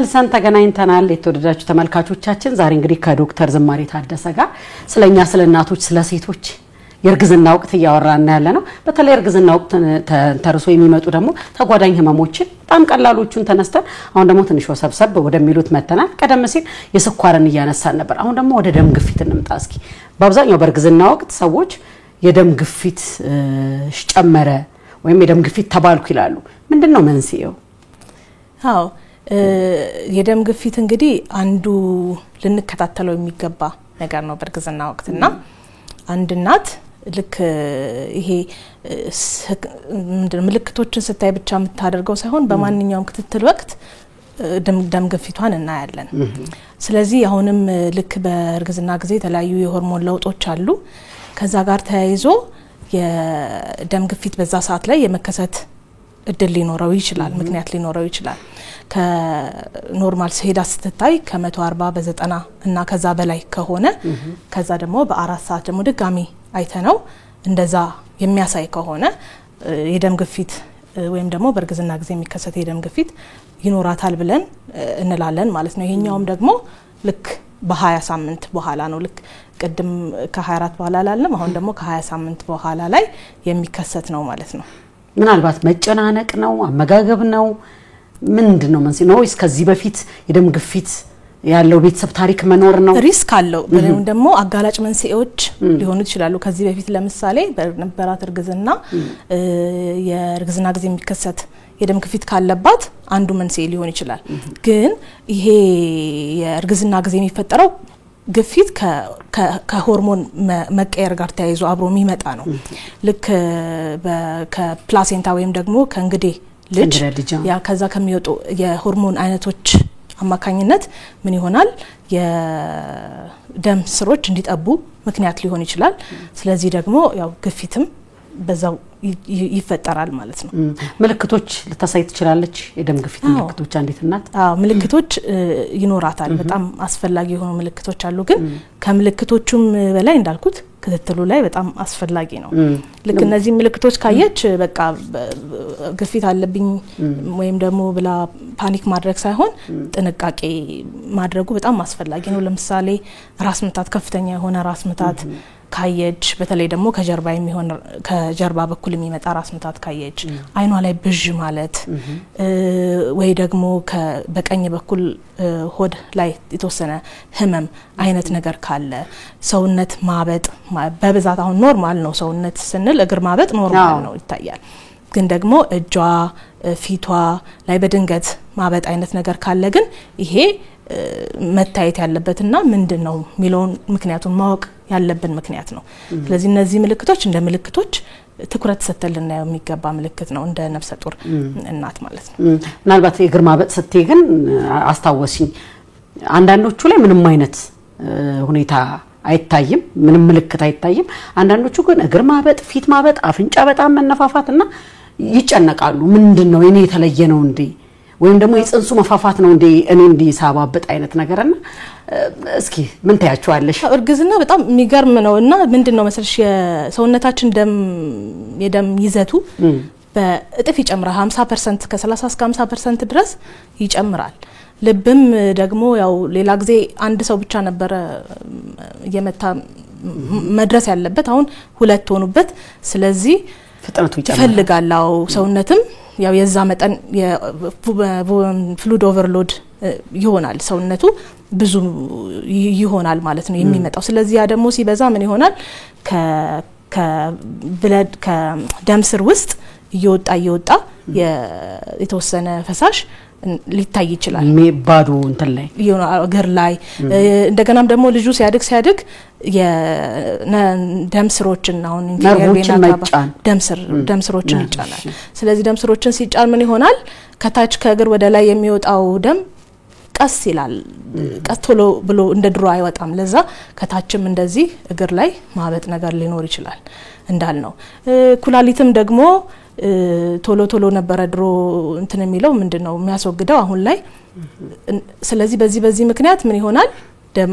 ተመልሰን ተገናኝተናል የተወደዳችሁ ተመልካቾቻችን ዛሬ እንግዲህ ከዶክተር ዝማሬ ታደሰ ጋር ስለኛ ስለ እናቶች ስለ ሴቶች የርግዝና ወቅት ያወራና ያለ ነው በተለይ የርግዝና ወቅት ተርሶ የሚመጡ ደግሞ ተጓዳኝ ህመሞችን በጣም ቀላሎቹን ተነስተን አሁን ደግሞ ትንሽ ወሰብሰብ ወደሚሉት መተናል ቀደም ሲል የስኳርን ያነሳን ነበር አሁን ደግሞ ወደ ደም ግፊት እንምጣ እስኪ በአብዛኛው በርግዝና ወቅት ሰዎች የደም ግፊት ጨመረ ወይም የደም ግፊት ተባልኩ ይላሉ ምንድነው መንስኤው አዎ የደም ግፊት እንግዲህ አንዱ ልንከታተለው የሚገባ ነገር ነው በርግዝና ወቅትና አንድ እናት ልክ ይሄ ምልክቶችን ስታይ ብቻ የምታደርገው ሳይሆን በማንኛውም ክትትል ወቅት ደም ግፊቷን እናያለን ስለዚህ አሁንም ልክ በርግዝና ጊዜ የተለያዩ የሆርሞን ለውጦች አሉ ከዛ ጋር ተያይዞ የደም ግፊት በዛ ሰዓት ላይ የመከሰት እድል ሊኖረው ይችላል ምክንያት ሊኖረው ይችላል ከኖርማል ሄዳ ስትታይ ከ140 በ90 እና ከዛ በላይ ከሆነ ከዛ ደግሞ በ4 ሰዓት ደግሞ ድጋሚ አይተነው እንደዛ የሚያሳይ ከሆነ የደም ግፊት ወይም ደግሞ በርግዝና ጊዜ የሚከሰት የደም ግፊት ይኖራታል ብለን እንላለን ማለት ነው ይሄኛውም ደግሞ ልክ በ20 ሳምንት በኋላ ነው ልክ ቀደም ከ24 በኋላ ላለም አሁን ደግሞ ከ20 ሳምንት በኋላ ላይ የሚከሰት ነው ማለት ነው ምናልባት መጨናነቅ ነው አመጋገብ ነው ምንድነው መንስኤ ነው እስከዚህ በፊት የደም ግፊት ያለው ቤተሰብ ታሪክ መኖር ነው ሪስክ አለው በሌላው ደግሞ አጋላጭ መንስኤዎች ሊሆኑ ይችላሉ ከዚህ በፊት ለምሳሌ በነበራት እርግዝና የእርግዝና ጊዜ የሚከሰት የደም ግፊት ካለባት አንዱ መንስኤ ሊሆን ይችላል ግን ይሄ የእርግዝና ጊዜ የሚፈጠረው ግፊት ከሆርሞን መቀየር ጋር ተያይዞ አብሮ የሚመጣ ነው ልክ ከፕላሴንታ ወይም ደግሞ ከእንግዴ ልጅ ያ ከዛ ከሚወጡ የሆርሞን አይነቶች አማካኝነት ምን ይሆናል የደም ስሮች እንዲጠቡ ምክንያት ሊሆን ይችላል ስለዚህ ደግሞ ያው ግፊትም በዛው ይፈጠራል ማለት ነው ምልክቶች ልታሳይ ትችላለች የደም ግፊት ምልክቶች አንዲት እናት ምልክቶች ይኖራታል በጣም አስፈላጊ የሆኑ ምልክቶች አሉ ግን ከምልክቶቹም በላይ እንዳልኩት ክትትሉ ላይ በጣም አስፈላጊ ነው ልክ እነዚህ ምልክቶች ካየች በቃ ግፊት አለብኝ ወይም ደግሞ ብላ ፓኒክ ማድረግ ሳይሆን ጥንቃቄ ማድረጉ በጣም አስፈላጊ ነው ለምሳሌ ራስ ምታት ከፍተኛ የሆነ ራስ ምታት ካየች በተለይ ደግሞ ከጀርባ በኩል የሚመጣ ራስ ምታት ካየች አይኗ ላይ ብዥ ማለት ወይ ደግሞ በቀኝ በኩል ሆድ ላይ የተወሰነ ህመም አይነት ነገር ካለ ሰውነት ማበጥ በብዛት አሁን ኖርማል ነው ሰውነት ስንል እግር ማበጥ ኖርማል ነው ይታያል ግን ደግሞ እጇ ፊቷ ላይ በድንገት ማበጥ አይነት ነገር ካለ ግን ይሄ መታየት ያለበትና ምንድነው ሚሊዮን ምክንያቱን ማወቅ ያለብን ምክንያት ነው ስለዚህ እነዚህ ምልክቶች እንደ ምልክቶች ትኩረት ሰጥተልና የሚገባ ምልክት ነው እንደ ነፍሰ ጡር እናት ማለት ነው ምናልባት የእግር ማበጥ ስትይ ግን አስታወስኝ አንዳንዶቹ ላይ ምንም አይነት ሁኔታ አይታይም ምንም ምልክት አይታይም አንዳንዶቹ ግን እግር ማበጥ ፊት ማበጥ አፍንጫ በጣም መነፋፋትና ይጨነቃሉ ምንድነው እኔ የተለየ ነው እንዴ ወይም ደግሞ የጽንሱ መፋፋት ነው እንዴ እኔ እንዴ ሳባበጥ አይነት ነገርና እስኪ ምን ታያችኋለሽ እርግዝና በጣም የሚገርም ነውና ምንድነው መሰልሽ የሰውነታችን የደም ይዘቱ በእጥፍ ይጨምራል 50% ከ30 እስከ 50% ድረስ ይጨምራል ልብም ደግሞ ያው ሌላ ጊዜ አንድ ሰው ብቻ ነበር የመታ መድረስ ያለበት አሁን ሁለት ሆኑበት ስለዚህ ፍጥነቱ ይፈልጋላው ሰውነትም ያው የዛ መጠን ፍሉድ ኦቨርሎድ ይሆናል ሰውነቱ ብዙ ይሆናል ማለት ነው የሚመጣው ስለዚህ ያ ደግሞ ሲበዛ ምን ይሆናል ከብለድ ከደም ስር ውስጥ እየወጣ የተወሰነ ፈሳሽ ሊታይ ይችላል ባዶ እንትን ላይ እግር ላይ እንደገናም ደግሞ ልጁ ሲያድግ የደም ስሮችን አሁን ደም ስሮችን ይጫናል ስለዚህ ደም ስሮችን ሲጫን ምን ይሆናል ከታች ከእግር ወደ ላይ የሚወጣው ደም ቀስ ይላል ቀጥሎ ብሎ እንደ ድሮ አይወጣም ለዛ ከታችም እንደዚህ እግር ላይ ማበጥ ነገር ሊኖር ይችላል እንዳልነው ኩላሊትም ደግሞ ቶሎ ነበር ድሮ እንትን የሚለው ምንድነው የሚያስወግደው አሁን ላይ ስለዚህ በዚህ ምክንያት ምን ይሆናል ደም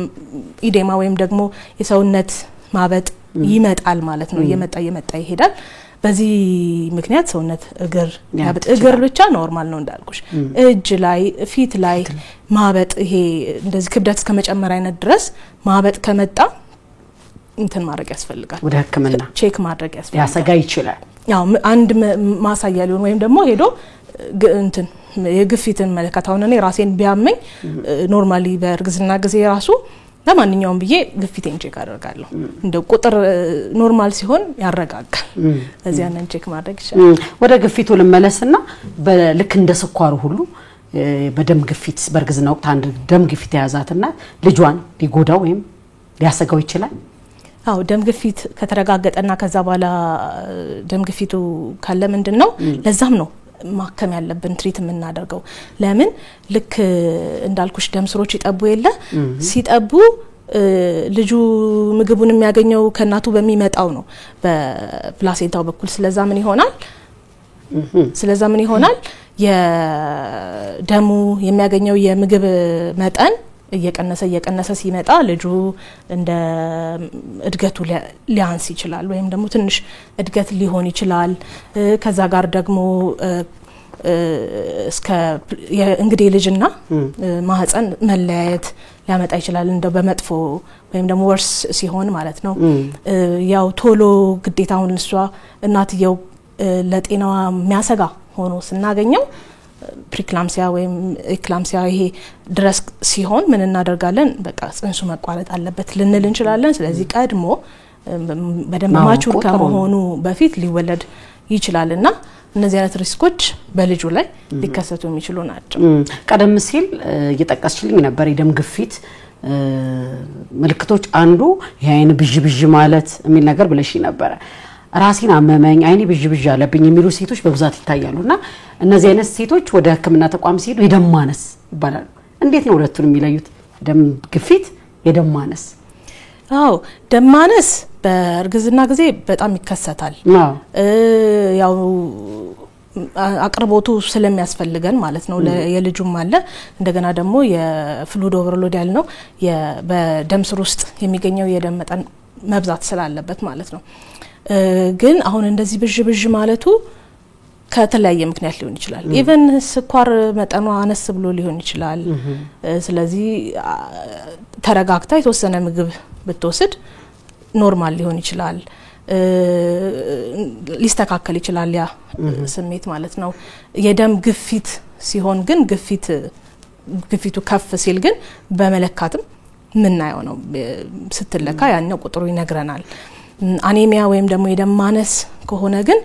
ኢዴማ ወይም ደግሞ የሰውነት ማበጥ ይመጣል ማለት ነው እየመጣ ይሄዳል በዚህ ምክንያት ሰውነት እግር ብቻ ኖርማል ነው እንዳልኩሽ እጅ ላይ ፊት ላይ ማበጥ ይሄ እንደዚህ ክብደት እስከመጨመር አይነት ድረስ ማበጥ ከመጣ እንትን ማድረግ ያስፈልጋል ወደ ህክምና ቼክ ማድረግ ያስፈልጋል ያሰጋ ይችላል ያው አንድ ማሳያ ሊሆን ወይም ደግሞ ሄዶ እንትን የግፊትን መለካታውን እኔ ራሴን ቢያመኝ ኖርማሊ በእርግዝና ጊዜ ራሱ ለማንኛውም ብዬ ግፊቴን ቼክ አደርጋለሁ እንደ ቁጥር ኖርማል ሲሆን ያረጋጋል እዚያ ነን ቼክ ማድረግ ይችላል ወደ ግፊቱ ለመለስና በልክ እንደ ስኳሩ ሁሉ በደም ግፊት በእርግዝና ወቅት አንድ ደም ግፊት ያዛትና ልጇን ሊጎዳው ወይም ሊያሰጋው ይችላል አው ደም ግፊት ከተረጋገጠና ከዛ በኋላ ደም ግፊቱ ካለ ምንድነው ለዛም ነው ማከም ያለብን ትሪት የምናደርገው ለምን ልክ እንዳልኩሽ ደም ስሮች ይጠቡ የለ ሲጠቡ ልጁ ምግቡን የሚያገኘው ከናቱ በሚመጣው ነው በፕላሴንታው በኩል ስለዛ ምን ይሆናል የደሙ የሚያገኘው የምግብ መጠን እየቀነሰ ሲመጣ ልጁ እንደ እድገቱ ሊያንስ ይችላል ወይም ደግሞ ትንሽ እድገት ሊሆን ይችላል ከዛ ጋር ደግሞ እስከ እንግዲህ ልጅና ማህፀን መለያየት ሊያመጣ ይችላል እንደ በመጥፎ ወይም ደግሞ ወርስ ሲሆን ማለት ነው ያው ቶሎ ግዴታውን እሷ እናትየው ለጤናዋ የሚያሰጋ ሆኖ ስናገኘው ፕሪክላምሲያ ወይም ኤክላምሲያ ይሄ ድረስ ሲሆን ምን እናደርጋለን በቃ ጽንሱ መቋረጥ አለበት ልንል እንችላለን ስለዚህ ቀድሞ በደም ማቹር ከመሆኑ በፊት ሊወለድ ይችላልና እነዚህ አይነት ሪስኮች በልጁ ላይ ሊከሰቱ የሚችሉ ናቸው ቀደም ሲል እየጠቀስችልኝ ነበር የደም ግፊት ምልክቶች አንዱ የአይን ብዥብዥ ማለት የሚል ነገር ብለሽ ነበር ራሴን አመመኝ አይኔ ብዥብዥ ያለብኝ የሚሉ ሴቶች በብዛት ይታያሉና እነዚህ አይነት ሴቶች ወደ ህክምና ተቋም ሲሄዱ የደም ማነስ ይባላል እንዴት ነው ሁለቱን የሚለዩት ደም ግፊት የደም ማነስ አው ደም ማነስ በእርግዝና ጊዜ በጣም ይከሰታል ያው አቅርቦቱ ስለሚያስፈልገን ማለት ነው የልጁም አለ እንደገና ደግሞ የፍሉድ ኦቨርሎድ ያልነው በደም ስር ውስጥ የሚገኘው የደም መጠን መብዛት ስላለበት ማለት ነው ግን አሁን እንደዚህ ብዥብዥ ማለቱ ከተለያየ ምክንያት ሊሆን ይችላል ኢቭን ስኳር መጠኑ አነስ ብሎ ሊሆን ይችላል ስለዚህ ተረጋግታ የተወሰነ ምግብ ብትወስድ ኖርማል ሊሆን ይችላል ሊስተካከል ይችላል ያ ስሜት ማለት ነው የደም ግፊት ሲሆን ግን ግፊቱ ከፍ ሲል ግን በመለካትም ምናየው ነው ስትለካ ያኛው ቁጥሩ ይነግረናል አኔሚያ ወይም ደግሞ የደም ማነስ ከሆነ ግን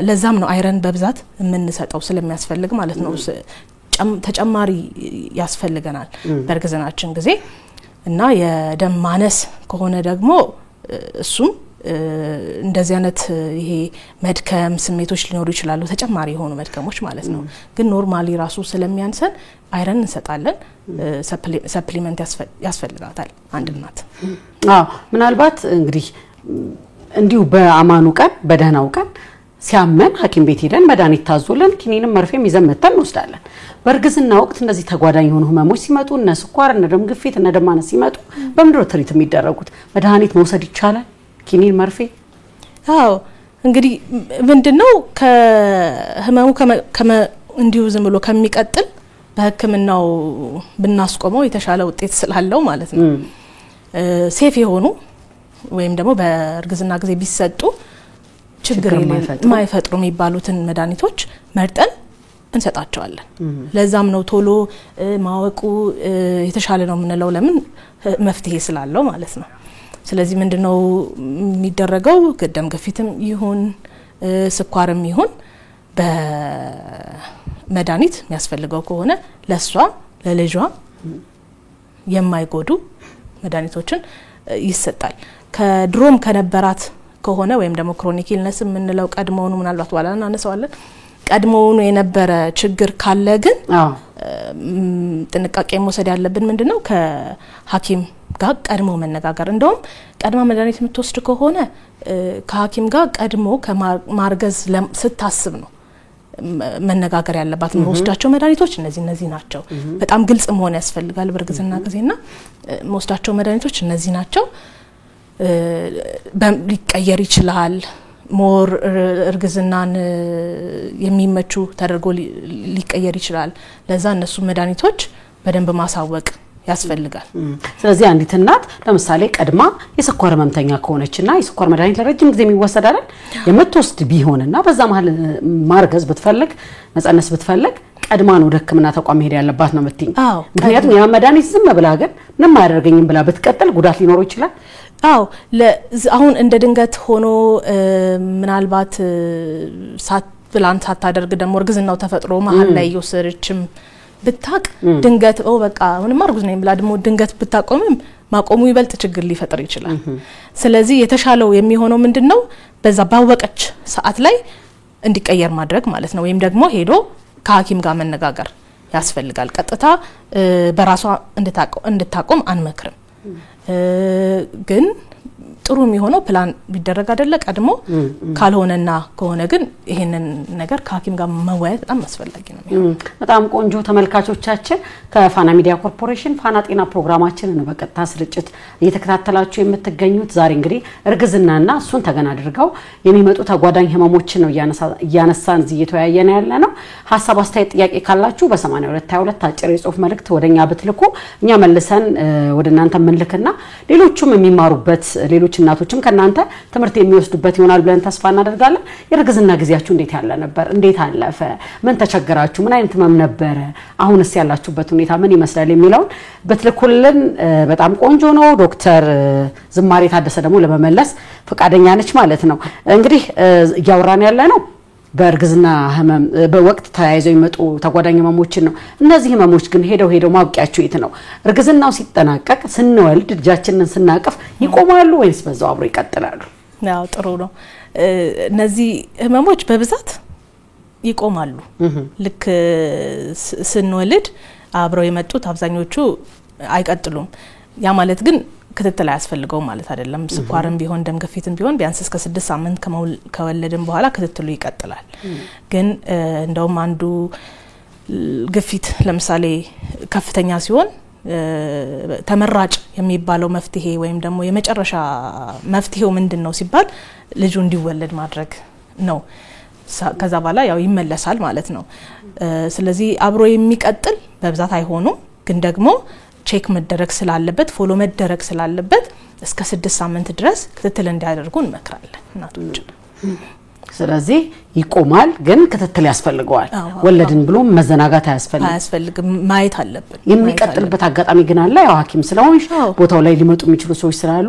ለዛም ነው አይረን በብዛት የምንሰጠው ስለሚያስፈልግ ማለት ነው ተጨማሪ ያስፈልገናል በእርግዝናችን ጊዜ እና የደም ማነስ ከሆነ ደግሞ እሱም እንደዚህ አይነት ይሄ መድከም ስሜቶች ሊኖሩ ይችላሉ ተጨማሪ የሆኑ መድከሞች ማለት ነው ግን ኖርማሊ ራሱ ስለሚያንሰን አይረን እንሰጣለን ሰፕሊመንት ያስፈልጋታል አንድ እናት ምናልባት እንግዲህ እንዲሁ በአማኑ ቀን በደህናው ቀን ሲያመን ሐኪም ቤት ሄደን መድኃኒት ታዞልን ኪኒንም መርፌም ይዘን መተን እንወስዳለን በእርግዝና ወቅት እንደዚህ ተጓዳኝ የሆኑ ህመሞች ሲመጡ እነ ስኳር እነ ደም ግፊት እነ ደም ማነስ ሲመጡ በምድር ትሪት የሚደረጉት መድኃኒት መውሰድ ይቻላል ኪኒን መርፌ አዎ እንግዲህ ምንድነው ከህመሙ እንዲሁ ዝም ብሎ ከሚቀጥል በህክምናው ብናስቆመው የተሻለ ውጤት ስላለው ማለት ነው ሴፍ የሆኑ ወይም ደግሞ በእርግዝና ጊዜ ቢሰጡ ችግር የማይፈጥሩ የሚባሉትን መድኃኒቶች መርጠን እንሰጣቸዋለን ለዛም ነው ቶሎ ማወቁ የተሻለ ነው የምንለው ለምን መፍትሄ ስላለው ማለት ነው ስለዚህ ምንድነው የሚደረገው ደም ግፊትም ይሁን ስኳርም ይሁን በመድኃኒት የሚያስፈልገው ከሆነ ለሷ ለልጇ የማይጎዱ መድኃኒቶችን ይሰጣል ከድሮም ከነበራት ከሆነ ወይም ደግሞ ክሮኒክ ኢልነስ የምንለው ቀድሞውኑ ምናልባት ዋላ እናነሳዋለን ቀድሞውኑ የነበረ ችግር ካለ ግን ጥንቃቄ መውሰድ ያለብን ምንድነው ከሐኪም ጋር ቀድሞ መነጋገር እንደውም ቀድማ መድኃኒት የምትወስድ ከሆነ ከሐኪም ጋር ቀድሞ ከማርገዝ ስታስብ ነው መነጋገር ያለባት ወስዳቸው መድኃኒቶች እነዚህ ናቸው በጣም ግልጽ መሆን ያስፈልጋል በእርግዝና ጊዜና ወስዳቸው መድኃኒቶች እነዚህ ናቸው ሊቀየር ይችላል ሞር እርግዝናን የሚመቹ ተደርጎ ሊቀየር ይችላል ለዛ እነሱ መድኃኒቶች በደንብ ማሳወቅ ያስፈልጋል ስለዚህ አንዲት እናት ለምሳሌ ቀድማ የስኳር ህመምተኛ ከሆነችና የስኳር መድኃኒት ለረጅም ጊዜ የሚወሰድ አይደል የምትወስድ ቢሆንና በዛ መሃል ማርገዝ ብትፈልግ መጸነስ ብትፈልግ ቀድማ ነው ወደ ህክምና ተቋም ሄድ ያለባት ነው የምትይኝ ምክንያቱም ያ መድኃኒት ዝም ብላ ግን ምንም አያደርገኝም ብላ ብትቀጥል ጉዳት ሊኖር ይችላል አሁን እንደ ድንገት ሆኖ ምናልባት ፕላን ሳታደርግ ደግሞ እርግዝናው ተፈጥሮ መሃል ላይ ይወሰደችም ብታቅ ድንገት በቃ ምንም አርጉዝ ነኝ ብላ ደግሞ ድንገት ብታቆምም ማቆሙ ይበልጥ ችግር ሊፈጥር ይችላል ስለዚህ የተሻለው የሚሆነው ምንድነው በዛ ባወቀች ሰዓት ላይ እንዲቀየር ማድረግ ማለት ነው ወይም ደግሞ ሄዶ ከሐኪም ጋር መነጋገር ያስፈልጋል ቀጥታ በራሷ እንድታቆም አንመክርም ግን ጥሩ የሚሆነው ፕላን ቢደረግ አይደለ ቀድሞ ካልሆነና ከሆነ ግን ይሄንን ነገር ከሐኪም ጋር መወያየት በጣም አስፈላጊ ነው በጣም ቆንጆ ተመልካቾቻችን ከፋና ሚዲያ ኮርፖሬሽን ፋና ጤና ፕሮግራማችንን በቀጥታ ስርጭት እየተከታተላችሁ የምትገኙት ዛሬ እንግዲህ እርግዝናና እሱን ተገና አድርገው የሚመጡ ተጓዳኝ ህመሞችን ነው ያነሳን እዚህ እየተወያየን ያለ ነው ሐሳብ አስተያየት ጥያቄ ካላችሁ በ8222 አጭር የጽሁፍ መልእክት ወደኛ ብትልኩ እኛ መልሰን ወደናንተ ምንልክና ሌሎችም የሚማሩበት ሌሎች እናቶችም ከናንተ ትምርት የሚወስዱበት ይሆናል ብለን ተስፋ እናደርጋለን የርግዝና ጊዜያችሁ እንዴት ያለ ነበር እንዴት አለፈ ምን ተቸገራችሁ ምን አይነት ህመም ነበር አሁንስ ያላችሁበት ሁኔታ ምን ይመስላል የሚለው በትልኩልን በጣም ቆንጆ ነው ዶክተር ዝማሬ ታደሰ ደግሞ ለመመለስ ፈቃደኛ ነች ማለት ነው እንግዲህ ያወራን ያለ ነው በርግዝና ህመም በወቅት ተያይዘው ይመጡ ተጓዳኝ ህመሞችን ነው እነዚህ ህመሞች ግን ሄደው ማብቂያቸው የት ነው እርግዝናው ሲጠናቀቅ ስንወልድ ልጃችንን ስናቀፍ ይቆማሉ ወይስ በዛው አብሮ ይቀጥላሉ ያው ጥሩ ነው እነዚህ ህመሞች በብዛት ይቆማሉ ልክ ስንወልድ አብረው የመጡት አብዛኞቹ አይቀጥሉም ያ ማለት ግን ክትትል ያስፈልገው ማለት አይደለም ስኳርም ቢሆን ደም ግፊትም ቢሆን ቢያንስ እስከ 6 ሳምንት ከወለድን በኋላ ክትትሉ ይቀጥላል ግን እንደውም አንዱ ግፊት ለምሳሌ ከፍተኛ ሲሆን ተመራጭ የሚባለው መፍትሄ ወይም ደግሞ የመጨረሻ መፍትሄው ምንድነው ሲባል ልጁ እንዲወለድ ማድረግ ነው ከዛ በኋላ ያው ይመለሳል ማለት ነው ስለዚህ አብሮ የሚቀጥል በብዛት አይሆኑም ግን ደግሞ ቼክ መደረግ ስላለበት ፎሎ መደረግ ስላለበት እስከ 6 ሳምንት ድረስ ክትትል እንዲያደርጉ እንመክራለን እናቶች ስለዚህ ይቆማል ግን ክትትል ያስፈልገዋል ወለድን ብሎ መዘናጋት አያስፈልግም ማየት አለብን የሚቀጥልበት አጋጣሚ ግን አለ ያው ሐኪም ስለሆንሽ ቦታው ላይ ሊመጡ የሚችሉ ሰዎች ስላሉ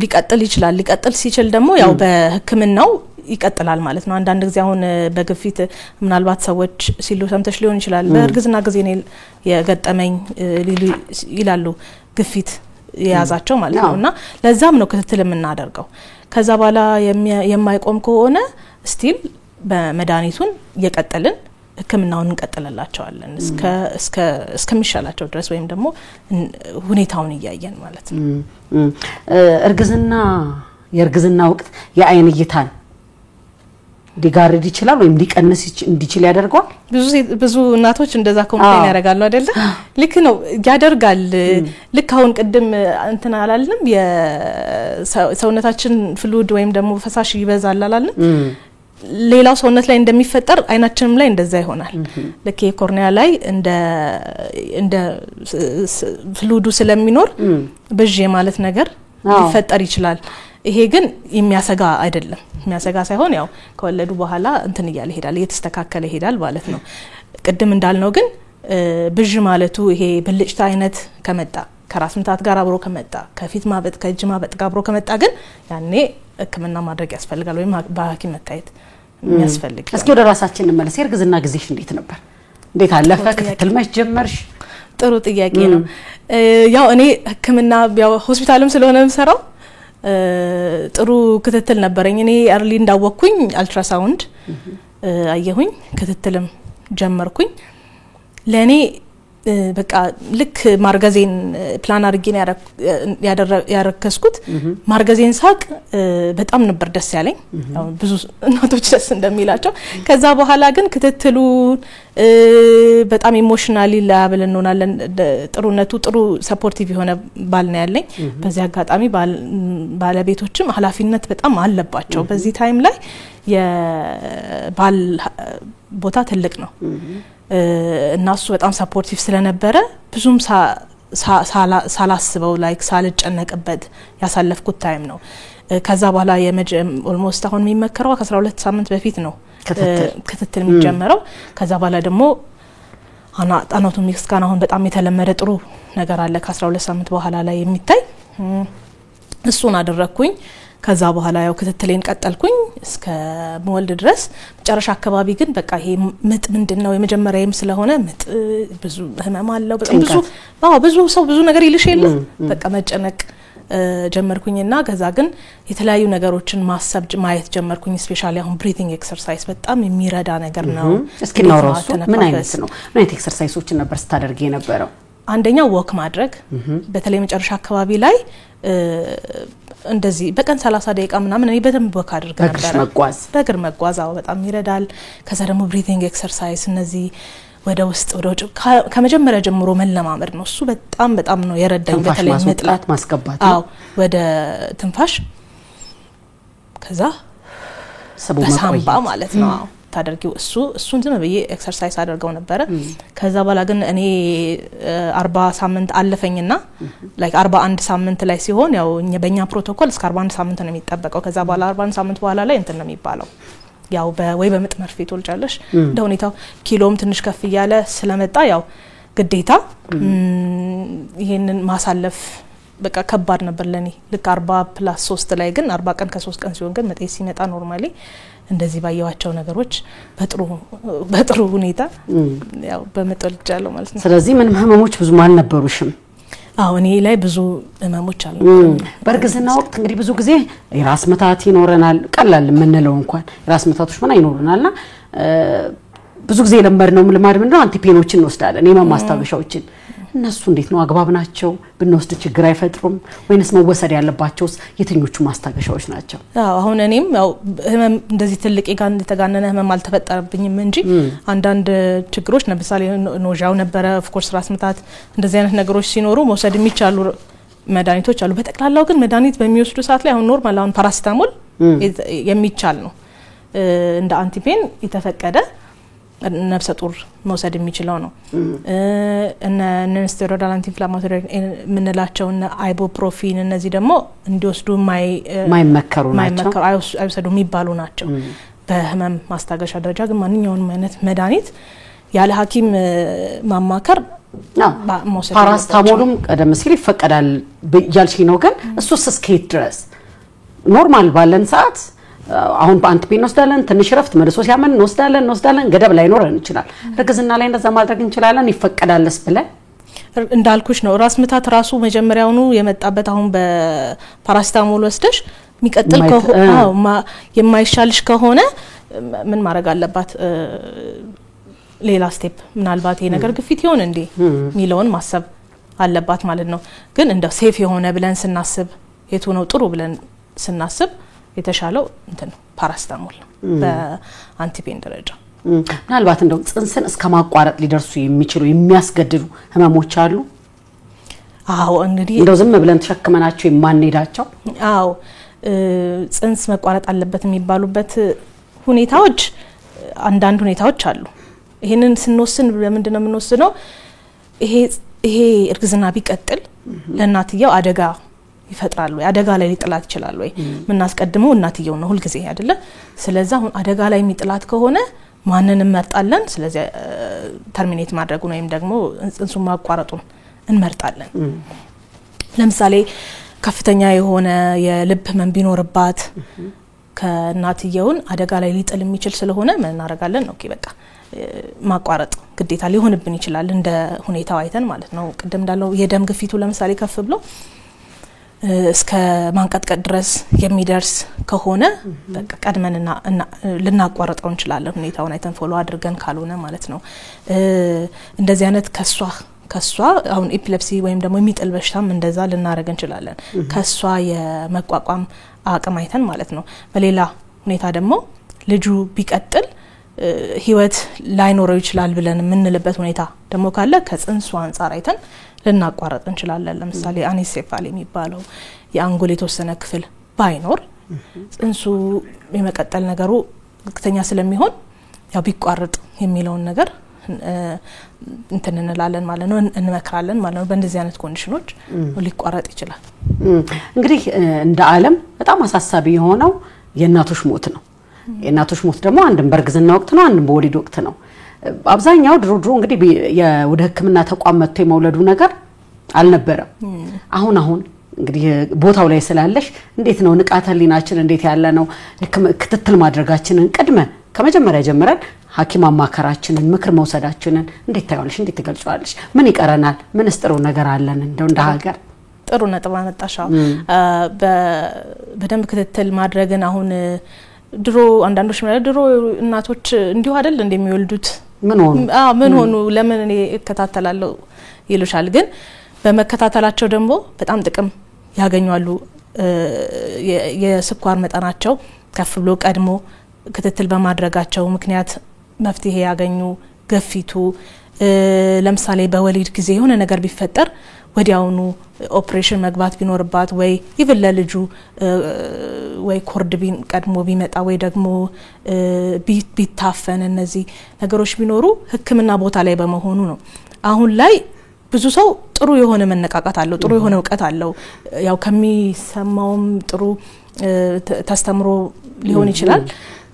ሊቀጥል ይችላል ሊቀጥል ሲችል ደግሞ ያው በህክምናው ይቀጥላል ማለት ነው አንዳንድ ጊዜ አሁን በግፊት ምናልባት ሰዎች ሲሉ ሰምተሽ ሊሆን ይችላል በእርግዝና ጊዜ ነው የገጠመኝ ይላሉ ግፊት የያዛቸው ማለት ነውና ለዛም ነው ክትትል የምናደርገው ከዛ በኋላ የማይቆም ከሆነ ስቲል በመድኃኒቱን እየቀጠልን ህክምናውን እንቀጥልላቸዋለን እስከሚሻላቸው ድረስ ወይም ደግሞ ሁኔታውን እያየን ማለት ነው የእርግዝና ወቅት የአይን እይታን ሊጋርድ ይችላል ወይም ሊቀንስ እንዲችል ያደርጋል ብዙ እናቶች እንደዛ ኮምፕሌን ያደርጋሉ አይደል ልክ ነው ያደርጋል ልክ አሁን ቅድም እንትን አላልንም የሰውነታችን ፍሉድ ወይም ደግሞ ፈሳሽ ይበዛል አላልንም ሌላው ሰውነት ላይ እንደሚፈጠር አይናችንም ላይ እንደዛ ይሆናል ለከ የኮርኒያ ላይ እንደ ፍሉዱ ስለሚኖር በጅ ማለት ነገር ሊፈጠር ይችላል ይሄ ግን የሚያሰጋ አይደለም የሚያሰጋ ሳይሆን ያው ከወለዱ በኋላ እንትን ይያል ይሄዳል እየተስተካከለ ይሄዳል ማለት ነው ቅድም እንዳልነው ግን ብጅ ማለቱ ይሄ ብልጭታ አይነት ከመጣ ከራስ ምታት ጋር አብሮ ከመጣ ከፊት ማበጥ ከእጅ ማበጥ ጋር አብሮ ከመጣ ግን ያኔ ህክምና ማድረግ ያስፈልጋል ወይም በሐኪም መታየት የሚያስፈልግ እስኪ ወደ ራሳችን እንመለስ የርግዝና ጊዜሽ እንዴት ነበር እንዴት አለፈ ክትትል መች ጀመርሽ ጥሩ ጥያቄ ነው ያው እኔ ህክምና ያው ሆስፒታልም ስለሆነ የምሰራው ጥሩ ክትትል ነበርኝ እኔ አርሊ እንዳወቅኩኝ አልትራሳውንድ አየሁኝ ክትትልም ጀመርኩኝ ለኔ በቃ ልክ ማርገዜን ፕላን አድርጌን ያረከስኩት ማርገዜን ሳቅ በጣም ነበር ደስ ያለኝ ያው ብዙ እናቶች ደስ እንደሚላቸው ከዛ በኋላ ግን ክትትሉ በጣም ኢሞሽናሊ ላብል እንሆናለን ጥሩነቱ ጥሩ ሰፖርቲቭ የሆነ ባል ነው ያለኝ በዚህ አጋጣሚ ባለቤቶችም ኃላፊነት በጣም አለባቸው በዚህ ታይም ላይ የባል ቦታ ትልቅ ነው እና እሱ በጣም ሰፖርቲቭ ስለነበረ ብዙም ሳላስበው ላይክ ሳልጨነቅበት ያሳለፍኩት ታይም ነው ከዛ በኋላ ኦልሞስት አሁን የሚመከረው ከ12 ሳምንት በፊት ነው ክትትል የሚጀምረው ከዛ በኋላ ደግሞ አናቶሚክ ስካን አሁን በጣም የተለመደ ጥሩ ነገር አለ ከ12 ሳምንት በኋላ ላይ የሚታይ እሱን አደረኩኝ ከዛ በኋላ ያው ክትትሌን ቀጠልኩኝ እስከ መወልድ ድረስ መጨረሻ አካባቢ ግን በቃ ይሄ ምጥ ምንድነው የመጀመሪያም ስለሆነ ምጥ ብዙ ህመም አለው ብዙ ሰው ብዙ ነገር ይልሽ የለ በቃ መጨነቅ ጀመርኩኝና ከዛ ግን የተለያዩ ነገሮችን ማሰብ ማየት ጀመርኩኝ ስፔሻሊ አሁን ብሪቲንግ ኤክሰርሳይዝ በጣም የሚረዳ ነገር ነው እስኪ ነው ራሱ ምን አይነት ነው ምን አይነት ኤክሰርሳይሶችን ነበር ስታደርጊ የነበረው አንደኛው ወክ ማድረግ በተለይ መጨረሻ አካባቢ ላይ እንደዚህ በቀን 30 ደቂቃ ምናምን እኔ በደንብ ወክ አድርገ ነበር በእግር መጓዝ በጣም ይረዳል ከዛ ደግሞ ብሪቲንግ ኤክሰርሳይዝ እነዚህ ወደ ውስጥ ወደ ውጭ ከመጀመሪያ ጀምሮ መለማመድ ነው እሱ በጣም ነው የረዳኝ በተለይ መጥላት ማስገባት ወደ ትንፋሽ ከዛ በሳምባ ማለት ነው ታደርጊው እሱን ዝም ብዬ ኤክሰርሳይዝ አደርገው ነበር ከዛ በኋላ ግን እኔ 40 ሳምንት አለፈኝና ላይክ 41 ሳምንት ላይ ሲሆን ያው በእኛ ፕሮቶኮል እስከ 41 ሳምንት ነው የሚጠበቀው ከዛ በኋላ 41 ሳምንት በኋላ ላይ እንትን ነው የሚባለው ያው ወይ በምጥ መርፌ ትወልጃለሽ እንደ ሁኔታው ኪሎም ትንሽ ከፍ ይያለ ስለመጣ ያው ግዴታ ይሄንን ማሳለፍ በቃ ከባድ ነበር ለኔ ልክ 40+3 ላይ ግን 40 ቀን ከ3 ቀን ሲሆን ግን መጤ ሲመጣ ኖርማሊ እንደዚህ ባየዋቸው ነገሮች በጥሩ ሁኔታ ያው በመጥልጃለሁ ማለት ነው ስለዚህ ምን ህመሞች ብዙ ማን ነበሩሽም እኔ ላይ ብዙ ህመሞች አሉ በርግዝና ወቅት እንግዲህ ብዙ ጊዜ የራስ ምታት ይኖረናል ቀላል ምንለው እንኳን ራስ ምታቶች ምን አይኖርናልና ብዙ ጊዜ ለምበርነው ልማድ ምንድነው አንቲፔኖችን እንወስዳለን የማማስታገሻዎችን እነሱ እንዴት ነው አግባብ ናቸው ብንወስድ ችግር አይፈጥሩም ወይንስ መወሰድ ያለባቸው የትኞቹ ማስታገሻዎች ናቸው አሁን እኔም ያው ህመም እንደዚህ ትልቅ የጋን ተጋነነ ህመም አልተፈጠረብኝም እንጂ አንዳንድ ችግሮች ለምሳሌ ኖዣው ነበረ ኦፍ ኮርስ ራስ ምታት እንደዚህ አይነት ነገሮች ሲኖሩ መውሰድ የሚቻሉ መድኃኒቶች አሉ በተቀላላው ግን መድኃኒት በሚወስዱ ሰዓት ላይ አሁን ኖርማል አሁን ፓራሲታሞል የሚቻል ነው እንደ አንቲፔን የተፈቀደ ነፍሰ ጡር መውሰድ የሚችለው ነው እነ ስቴሮይድ አንቲ ኢንፍላማቶሪ ምንላቸው እነ አይቦፕሮፊን እነዚህ ደግሞ እንዲወስዱ ማይመከሩ አይወሰዱ የሚባሉ ናቸው በህመም ማስታገሻ ደረጃ ግን ማንኛውንም አይነት መድኃኒት ያለ ሐኪም ማማከር ፓራሲታሞልም ቀደም ሲል ይፈቀዳል ያልሽ ነው ግን እሱስ እስከየት ድረስ ኖርማል ባለን ሰዓት አሁን በአንቲፔን ወስዳለን ትንሽ ረፍት መልሶ ሲያመን ወስዳለን ገደብ ላይ ኖረን ይችላል ርግዝና ላይ እንደዛ ማድረግ እንችላለን ይፈቀዳልስ ብለ እንዳልኩሽ ነው ራስ ምታት ራሱ መጀመሪያውኑ የመጣበት አሁን በፓራሲታሞል ወስደሽ የሚቀጥል የማይሻልሽ ከሆነ ምን ማድረግ አለባት ሌላ ስቴፕ ምናልባት ይሄ ነገር ግፊት ይሆን እንዴ ሚለውን ማሰብ አለባት ማለት ነው ግን እንደ ሴፍ የሆነ ብለን ስናስብ የቱ ነው ጥሩ ብለን ስናስብ የተሻለው እንትን ፓራሲታሞል በአንቲፔን ደረጃ ምናልባት እንደው ጽንስን እስከ ማቋረጥ ሊደርሱ የሚችሉ የሚያስገድዱ ህመሞች አሉ እንግዲህ እንደው ዝም ብለን ተሸክመናቸው የማንሄዳቸው ጽንስ መቋረጥ አለበት የሚባሉበት ሁኔታዎች አንዳንድ ሁኔታዎች አሉ ይሄንን ስንወስን ለምንድነው የምንወስነው ይሄ እርግዝና ቢቀጥል ለእናትየው አደጋ ይፈጥራሉ አደጋ ላይ ሊጥላት ይችላል ወይ ምናስቀድመው እናትየው ነው ሁሉ ጊዜ አይደለ ስለዚህ አሁን አደጋ ላይ የሚጥላት ከሆነ ማንንም መርጣለን ስለዚህ ተርሚኔት ማድረጉ ወይም ደግሞ ጽንሱን ማቋረጡን እንመርጣለን ለምሳሌ ከፍተኛ የሆነ የልብ ህመም ቢኖርባት ከእናትየውን አደጋ ላይ ሊጥል የሚችል ስለሆነ ምን እናደርጋለን ኦኬ በቃ ማቋረጥ ግዴታ ሊሆንብን ይችላል እንደ ሁኔታው አይተን ማለት ነው ቅድም እንዳለው የደም ግፊቱ ለምሳሌ ከፍ ብሎ እስከ ማንቀጥቀጥ ድረስ የሚደርስ ከሆነ በቃ ቀድመንና ልናቋርጠው እንችላለን ሁኔታውን አይተን ፎሎ አድርገን ካልሆነ ማለት ነው እንደዚህ አይነት ከሷ ከሷ አሁን ኤፒሌፕሲ ወይም ደግሞ የሚጥል በሽታም እንደዛ ልናረግ እንችላለን ከሷ የመቋቋም አቅም አይተን ማለት ነው በሌላ ሁኔታ ደግሞ ልጁ ቢቀጥል ህይወት ላይኖረው ይችላል ብለን ምንልበት ሁኔታ ደግሞ ካለ ከጽንሱ አንፃር አይተን ልናቋርጥ እንችላለን ለምሳሌ አኒሴፋሊ የሚባለው የአንጎል የተወሰነ ክፍል ባይኖር ጽንሱ የመቀጠል ነገሩ ዝቅተኛ ስለሚሆን ያው ቢቋርጥ የሚለውን ነገር እንተነናለን ማለት ነው እንመክራለን ማለት ነው በእንደዚህ አይነት ኮንዲሽኖች ሊቋረጥ ይችላል እንግዲህ እንደ ዓለም በጣም አሳሳቢ የሆነው የእናቶች ሞት ነው የእናቶች ሞት ደግሞ አንድም በርግዝና ወቅት ነው አንድም በወሊድ ወቅት ነው አብዛኛው ድሮ እንግዲህ ወደ ህክምና ተቋም መጥቶ የመውለዱ ነገር አልነበረም አሁን እንግዲህ ቦታው ላይ ስላለሽ እንዴት ነው ንቃተ ህሊናችን እንዴት ያለ ነው ክትትል ማድረጋችንን ቀድመ ከመጀመሪያ ጀምረን ሐኪም አማከራችንን ምክር መውሰዳችንን እንዴት ታያለሽ እንዴት ትገልጫለሽ ምን ይቀረናል ምን ጥሩ ነገር አለን እንደው እንደ ሀገር ጥሩ ነጥብ አመጣሻው በደንብ ክትትል ማድረግን አሁን ድሮ አንዳንዶች ማለት ድሮ እናቶች እንዲሁ አይደል እንደሚወልዱት ምን ሆኑ ለምን እኔ እከታተላለሁ ይሉሻል ግን በመከታተላቸው ደግሞ በጣም ጥቅም ያገኛሉ የስኳር መጠናቸው ከፍ ብሎ ቀድሞ ክትትል በማድረጋቸው ምክንያት መፍትሄ ያገኙ ገፊቱ ለምሳሌ በወሊድ ጊዜ የሆነ ነገር ቢፈጠር ወዲያውኑ ኦፕሬሽን መግባት ቢኖርባት ወይ ኢቭን ለልጁ ወይ ኮርድ ቀድሞ ቢመጣ ወይ ደግሞ ቢታፈን እነዚህ ነገሮች ቢኖሩ ህክምና ቦታ ላይ በመሆኑ ነው አሁን ላይ ብዙ ሰው ጥሩ የሆነ መነቃቃት አለው ጥሩ የሆነ ዕውቀት አለው ያው ከሚሰማውም ጥሩ ተስተምሮ ሊሆን ይችላል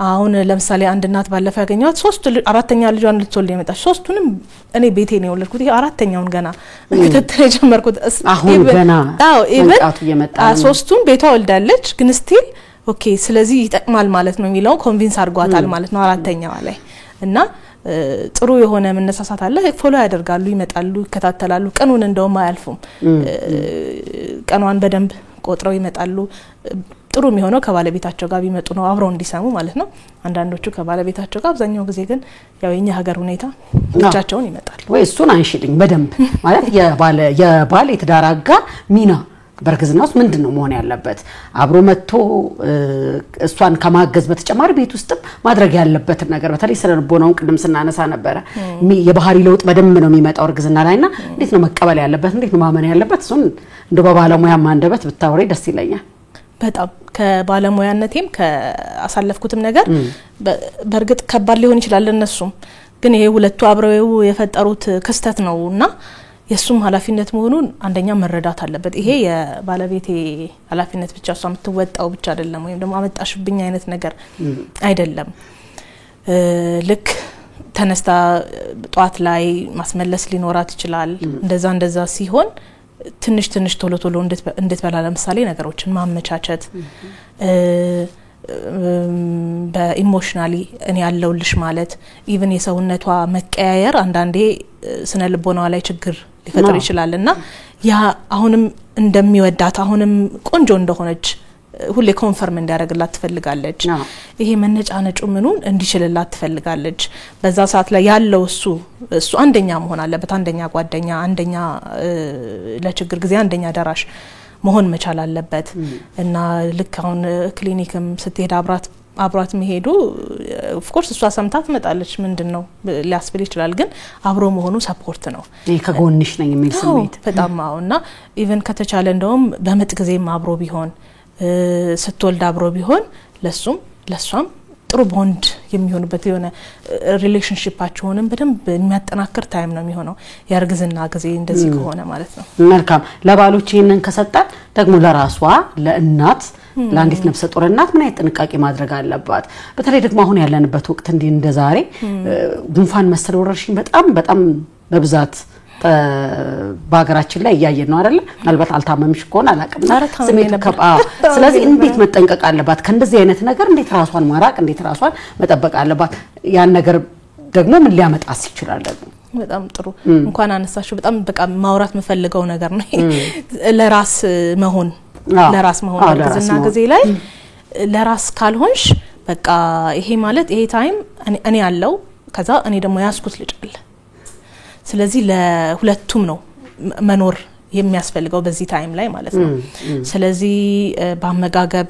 አሁን ለምሳሌ አንድ እናት ባለፈው ያገኘዋት 3 አራተኛ ልጇን ልትወልድ የመጣች ሶስቱንም እኔ ቤቴ ነው የወለድኩት ይሄ አራተኛውን ገና ክትትል የጀመርኩት አሁን ገና መንቃቱ የመጣ ሶስቱን ቤቷ ወልዳለች ግን ስቲል ኦኬ ስለዚህ ይጠቅማል ማለት ነው የሚለው ኮንቪንስ አድርጓታል ማለት ነው አራተኛዋ ላይ እና ጥሩ የሆነ መነሳሳት አለ ፎሎ ያደርጋሉ ይመጣሉ ይከታተላሉ ቀኑን እንደውም አያልፉም ቀኗን በደንብ ቆጥረው ይመጣሉ ጥሩ የሚሆነው ከባለቤታቸው ጋር ቢመጡ ነው አብረው እንዲሰሙ ማለት ነው አንዳንዶቹ ከባለቤታቸው ጋር አብዛኛው ጊዜ ግን ያው የኛ ሀገር ሁኔታ ብቻቸውን ይመጣሉ ወይ እሱን አንሽልኝ በደንብ ማለት የባለ የተዳራጋ ሚና በርግዝና ውስጥ ምንድነው መሆን ያለበት አብሮ መጥቶ እሷን ከማገዝ በተጨማሪ ቤት ውስጥም ማድረግ ያለበት ነገር በተለይ ስለልቦናው ቅድም ስናነሳ ነበር የባህሪ ለውጥ በደንብ ነው የሚመጣው እርግዝና ላይና እንዴት ነው መቀበል ያለበት እንዴት ነው ማመን ያለበት እሱን እንደ በባለሙያ ማንደበት ብታወሪ ደስ ይለኛል በጣም ከባለሙያነቴም ከአሳለፍኩትም ነገር በርግጥ ከባድ ሊሆን ይችላል እነሱም ግን ይሄ ሁለቱ አብረው የፈጠሩት ክስተት ነውና የሱም ኃላፊነት መሆኑን አንደኛ መረዳት አለበት ይሄ የባለቤቴ ኃላፊነት ብቻ እሷ የምትወጣው ብቻ አይደለም ወይም ደግሞ አመጣሽብኝ አይነት ነገር አይደለም ልክ ተነስታ ጧት ላይ ማስመለስ ሊኖራት ይችላል እንደዛ ሲሆን ትንሽ ቶሎ እንድትበላ ለምሳሌ ነገሮችን ማመቻቸት በኢሞሽናሊ እኔ ያለውልሽ ማለት ኢቭን የሰውነቷ መቀያየር አንዳንዴ ስነ ልቦናዋ ላይ ችግር ሊፈጥር ይችላልና ያ አሁንም እንደሚወዳት አሁንም ቆንጆ እንደሆነች ሁሌ ኮንፈርም እንዲያደርግላት ትፈልጋለች ይሄ መነጫነጩ ምኑን እንዲችልላት ትፈልጋለች በዛ ሰዓት ላይ ያለው እሱ አንደኛ መሆን አለበት አንደኛ ጓደኛ አንደኛ ለችግር ጊዜ አንደኛ ደራሽ መሆን መቻል አለበት እና ልክ አሁን ክሊኒክም ስትሄድ አብራት መሄዱ ኦፍ ኮርስ እሷ ሰምታት መጣለች ምንድነው ሊያስብል ይችላል ግን አብሮ መሆኑ ሰፖርት ነው ከጎንሽ ነኝ የሚል ስሜት በጣም አውና ኢቭን ከተቻለ እንደውም በመጥ ጊዜም አብሮ ቢሆን ስትወልድ አብሮ ቢሆን ለሷም ጥሩ ቦንድ የሚሆንበት የሆነ ሪሌሽንሺፓቸውንም በደንብ የሚያጠናክር ታይም ነው የሚሆነው የርግዝና ጊዜ እንደዚህ ከሆነ ማለት ነው መልካም ለባሎች ይሄንን ከሰጣት ደግሞ ለራሷ ለእናት ለአንዲት ነፍሰ ጡር እናት ምን አይነት ጥንቃቄ ማድረግ አለባት በተለይ ደግሞ አሁን ያለንበት ወቅት እንደዛሬ ጉንፋን መሰል ወረርሽኝ በጣም በብዛት በአገራችን ላይ ያያየን ነው አይደል ምናልባት አልታመምሽ ከሆነ አላቀም ስሜት ስለዚህ እንዴት መጠንቀቅ አለባት ከእንደዚህ አይነት ነገር እንዴት ራሷን ማራቅ እንዴት ራሷን መጠበቅ አለባት ያን ነገር ደግሞ ምን ሊያመጣስ ይችላል ደግሞ በጣም ጥሩ እንኳን አነሳሽው በጣም በቃ ማውራት መፈልገው ነገር ነው ለራስ መሆን በርግዝና ጊዜ ላይ ለራስ ካልሆንሽ በቃ ይሄ ማለት ይሄ ታይም እኔ ያለው ከዛ እኔ ደግሞ ያስኩት ልጅ አለ ስለዚህ ለሁለቱም ነው መኖር የሚያስፈልገው በዚህ ታይም ላይ ማለት ነው ስለዚህ በአመጋገብ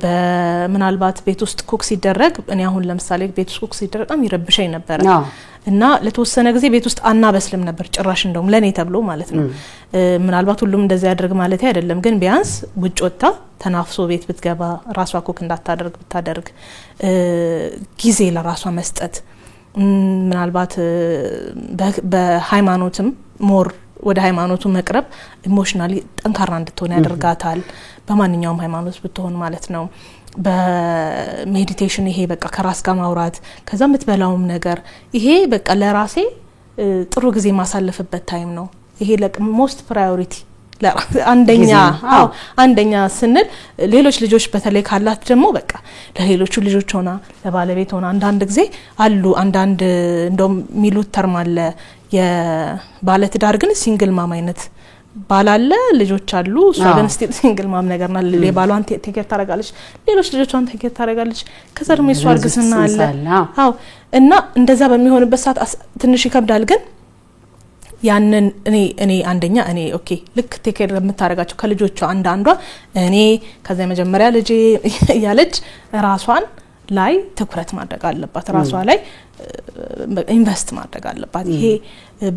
በመናልባት ቤት ውስጥ ኩክ ሲደረግ እኔ አሁን ለምሳሌ ቤት ውስጥ ኩክ ሲደረግ በጣም ይረብሸኝ ነበር እና ለተወሰነ ጊዜ ቤት ውስጥ አናበስልም ነበር ጭራሽ እንደውም ለኔ ተብሎ ማለት ነው ምናልባት ሁሉም እንደዛ ያደርግ ማለት አይደለም ግን ቢያንስ ውጭ ወጣ ተናፍሶ ቤት ብትገባ ራሷ ኩክ እንዳታደርግ ብታደርግ ጊዜ ለራሷ መስጠት ምናልባት በሃይማኖትም ሞር ወደ ሃይማኖቱ መቅረብ ኢሞሽናሊ ጠንካራ እንድትሆን ያደርጋታል በማንኛውም ሃይማኖት ብትሆን ማለት ነው በሜዲቴሽን ይሄ በቃ ከራስ ጋር ማውራት ከዛ ምትበላውም ነገር ይሄ በቃ ለራሴ ጥሩ ጊዜ ማሳለፍበት ታይም ነው ይሄ ሞስት ፕራዮሪቲ አንደኛ ስንል ሌሎች ልጆች በተለይ ካላት ደግሞ በቃ ለሌሎቹ ልጆች ሆና ለባለቤት ሆና አንዳንድ ጊዜ አሉ አንዳንድ እንደም ሚሉት ተርማለ የባለትዳር ግን ሲንግል ማም አይነት ባላለ ልጆች አሉ እሷ ግን ስቲል ሲንግል ማም ነገርና ለባሏን ቴኬር ታረጋለች ሌሎች ልጆቿን ቴኬር ታረጋለች ከዛ ደግሞ እሷ አርግስና አለ አዎ እና እንደዛ በሚሆንበት ሰዓት ትንሽ ይከብዳል ግን ያንን እኔ አንደኛ እኔ ኦኬ ልክ ቴኬር ለምታረጋቸው ከልጆቿ አንዳንዷ እኔ ከዛ መጀመሪያ ልጅ ያለች ራሷን ላይ ትኩረት ማድረግ አለባት ራሷ ላይ ኢንቨስት ማድረግ አለባት ይሄ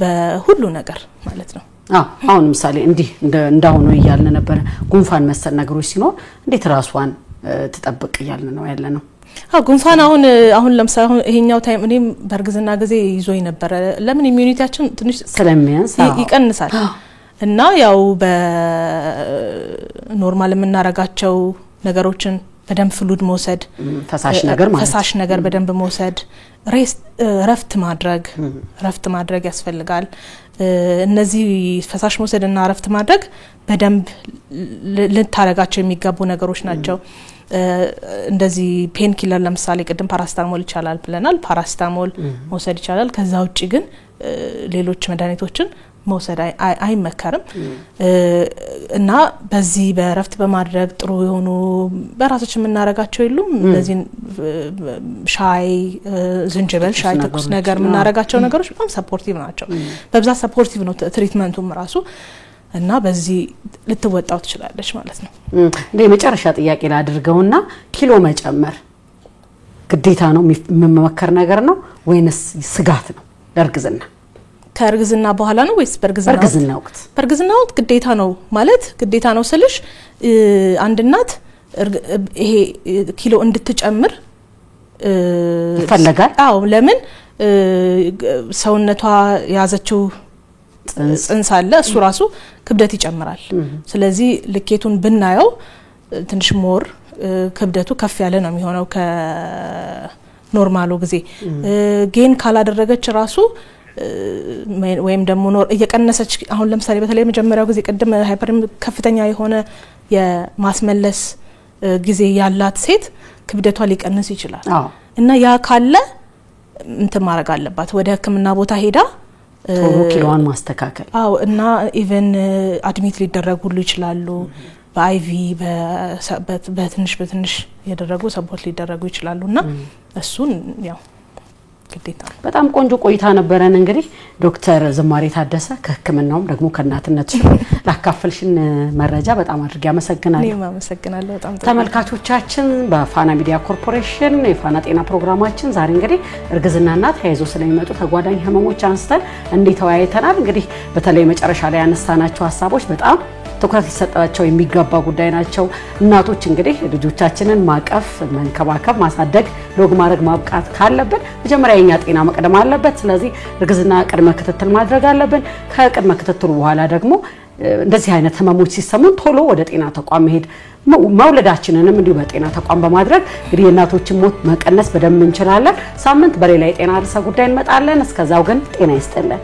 በሁሉ ነገር ማለት ነው አሁን ምሳሌ እንዳሁን ነው ይያልን ነበር ጉንፋን መሰል ነገሮች ሲኖር እንዴት ራሷን ተጠብቅ ይያልን ነው ያለነው ጉንፋን አሁን ለምሳሌ ይሄኛው ታይም እኔም በርግዝና ጊዜ ይዞኝ ነበር ለምን ኢሚዩኒቲያችን ትንሽ ስለሚያንስ ይቀንሳል እና ያው በኖርማል የምናረጋቸው ነገሮችን በደንብ ፍሉድ መውሰድ ፈሳሽ ነገር በደንብ መውሰድ ረፍት ማድረግ ያስፈልጋል እነዚህ ፈሳሽ መውሰድና ረፍት ማድረግ በደንብ ልታረጋቸው የሚገቡ ነገሮች ናቸው እንደዚህ ፔን ኪለር ለምሳሌ ቅድም ፓራስታሞል ይቻላል ብለናል ፓራስታሞል መውሰድ ይቻላል ከዛ ውጪ ግን ሌሎች መድኃኒቶችን መውሰድ አይመከርም እና በዚህ በረፍት በማድረግ ጥሩ የሆኑ በራሳችን የምናረጋቸው ይሉም እንደዚህ ሻይ ዝንጅብል ሻይ ተኩስ ነገር የምናረጋቸው ነገሮች በጣም ሰፖርቲቭ ናቸው በብዛት ሰፖርቲቭ ነው ትሪትመንቱም ራሱ እና በዚህ ልትወጣው ትችላለች ማለት ነው እንደ መጨረሻ ጥያቄ ላድርገውና ኪሎ መጨመር ግዴታ ነው የሚመከር ነገር ነው ወይንስ ስጋት ነው ለርግዝና ከርግዝና በኋላ ነው ወይስ በርግዝና ወቅት ግዴታ ነው ማለት ግዴታ ነው ስልሽ አንድ እናት ይሄ ኪሎ እንድትጨምር ይፈልጋል አዎ ለምን ሰውነቷ ያዘችው ጽንስ አለ እሱ ራሱ ክብደት ይጨምራል ስለዚህ ልኬቱን ብናየው ትንሽ ሞር ክብደቱ ከፍ ያለ ነው የሚሆነው ከኖርማሉ ጊዜ ጌን ካላደረገች ራሱ ወይም ደግሞ እየቀነሰች አሁን ለምሳሌ በተለይ መጀመሪያው ጊዜ ቀደም ሃይፐርም ከፍተኛ የሆነ የማስመለስ ጊዜ ያላት ሴት ክብደቷ ሊቀንስ ይችላል እና ያ ካለ እንትን ማድረግ አለባት ወደ ህክምና ቦታ ሄዳ ኪሎዋን ማስተካከል እና ኢቭን አድሚት ሊደረጉሉ ይችላሉ በአይቪ በትንሽ ያደረጉ ሰፖርት ሊደረጉ ይችላሉና እሱን ያው ግዴታ በጣም ቆንጆ ቆይታ ነበረን እንግዲህ ዶክተር ዝማሬ ታደሰ ከህክምናውም ደግሞ ከናትነት ላካፈልሽን መረጃ በጣም አድርጌ አመሰግናለሁ እኔም አመሰግናለሁ በጣም ተመልካቾቻችን በፋና ሚዲያ ኮርፖሬሽን የፋና ጤና ፕሮግራማችን ዛሬ እንግዲህ እርግዝናና ተያይዞ ስለሚመጡ ተጓዳኝ ህመሞች አንስተን እንዲተወያይተናል እንግዲህ በተለይ መጨረሻ ላይ ያነሳናቸው ሐሳቦች በጣም ትኩረት ይሰጣቸው የሚገባ ጉዳይ ናቸው እናቶች እንግዲህ ልጆቻችንን ማቀፍ መንከባከብ ማሳደግ ሎግ ማድረግ ማብቃት ካለብን መጀመሪያ የኛ ጤና መቅደም አለበት ስለዚህ እርግዝና ቅድመ ክትትል ማድረግ አለብን ከቅድመ ክትትሉ በኋላ ደግሞ እንደዚህ አይነት ህመሞች ሲሰሙን ቶሎ ወደ ጤና ተቋም መሄድ መውለዳችንንም እንዲሁ በጤና ተቋም በማድረግ እንግዲህ የእናቶችን ሞት መቀነስ በደንብ እንችላለን ሳምንት በሌላ የጤና ርዕሰ ጉዳይ እንመጣለን እስከዛው ግን ጤና ይስጥልን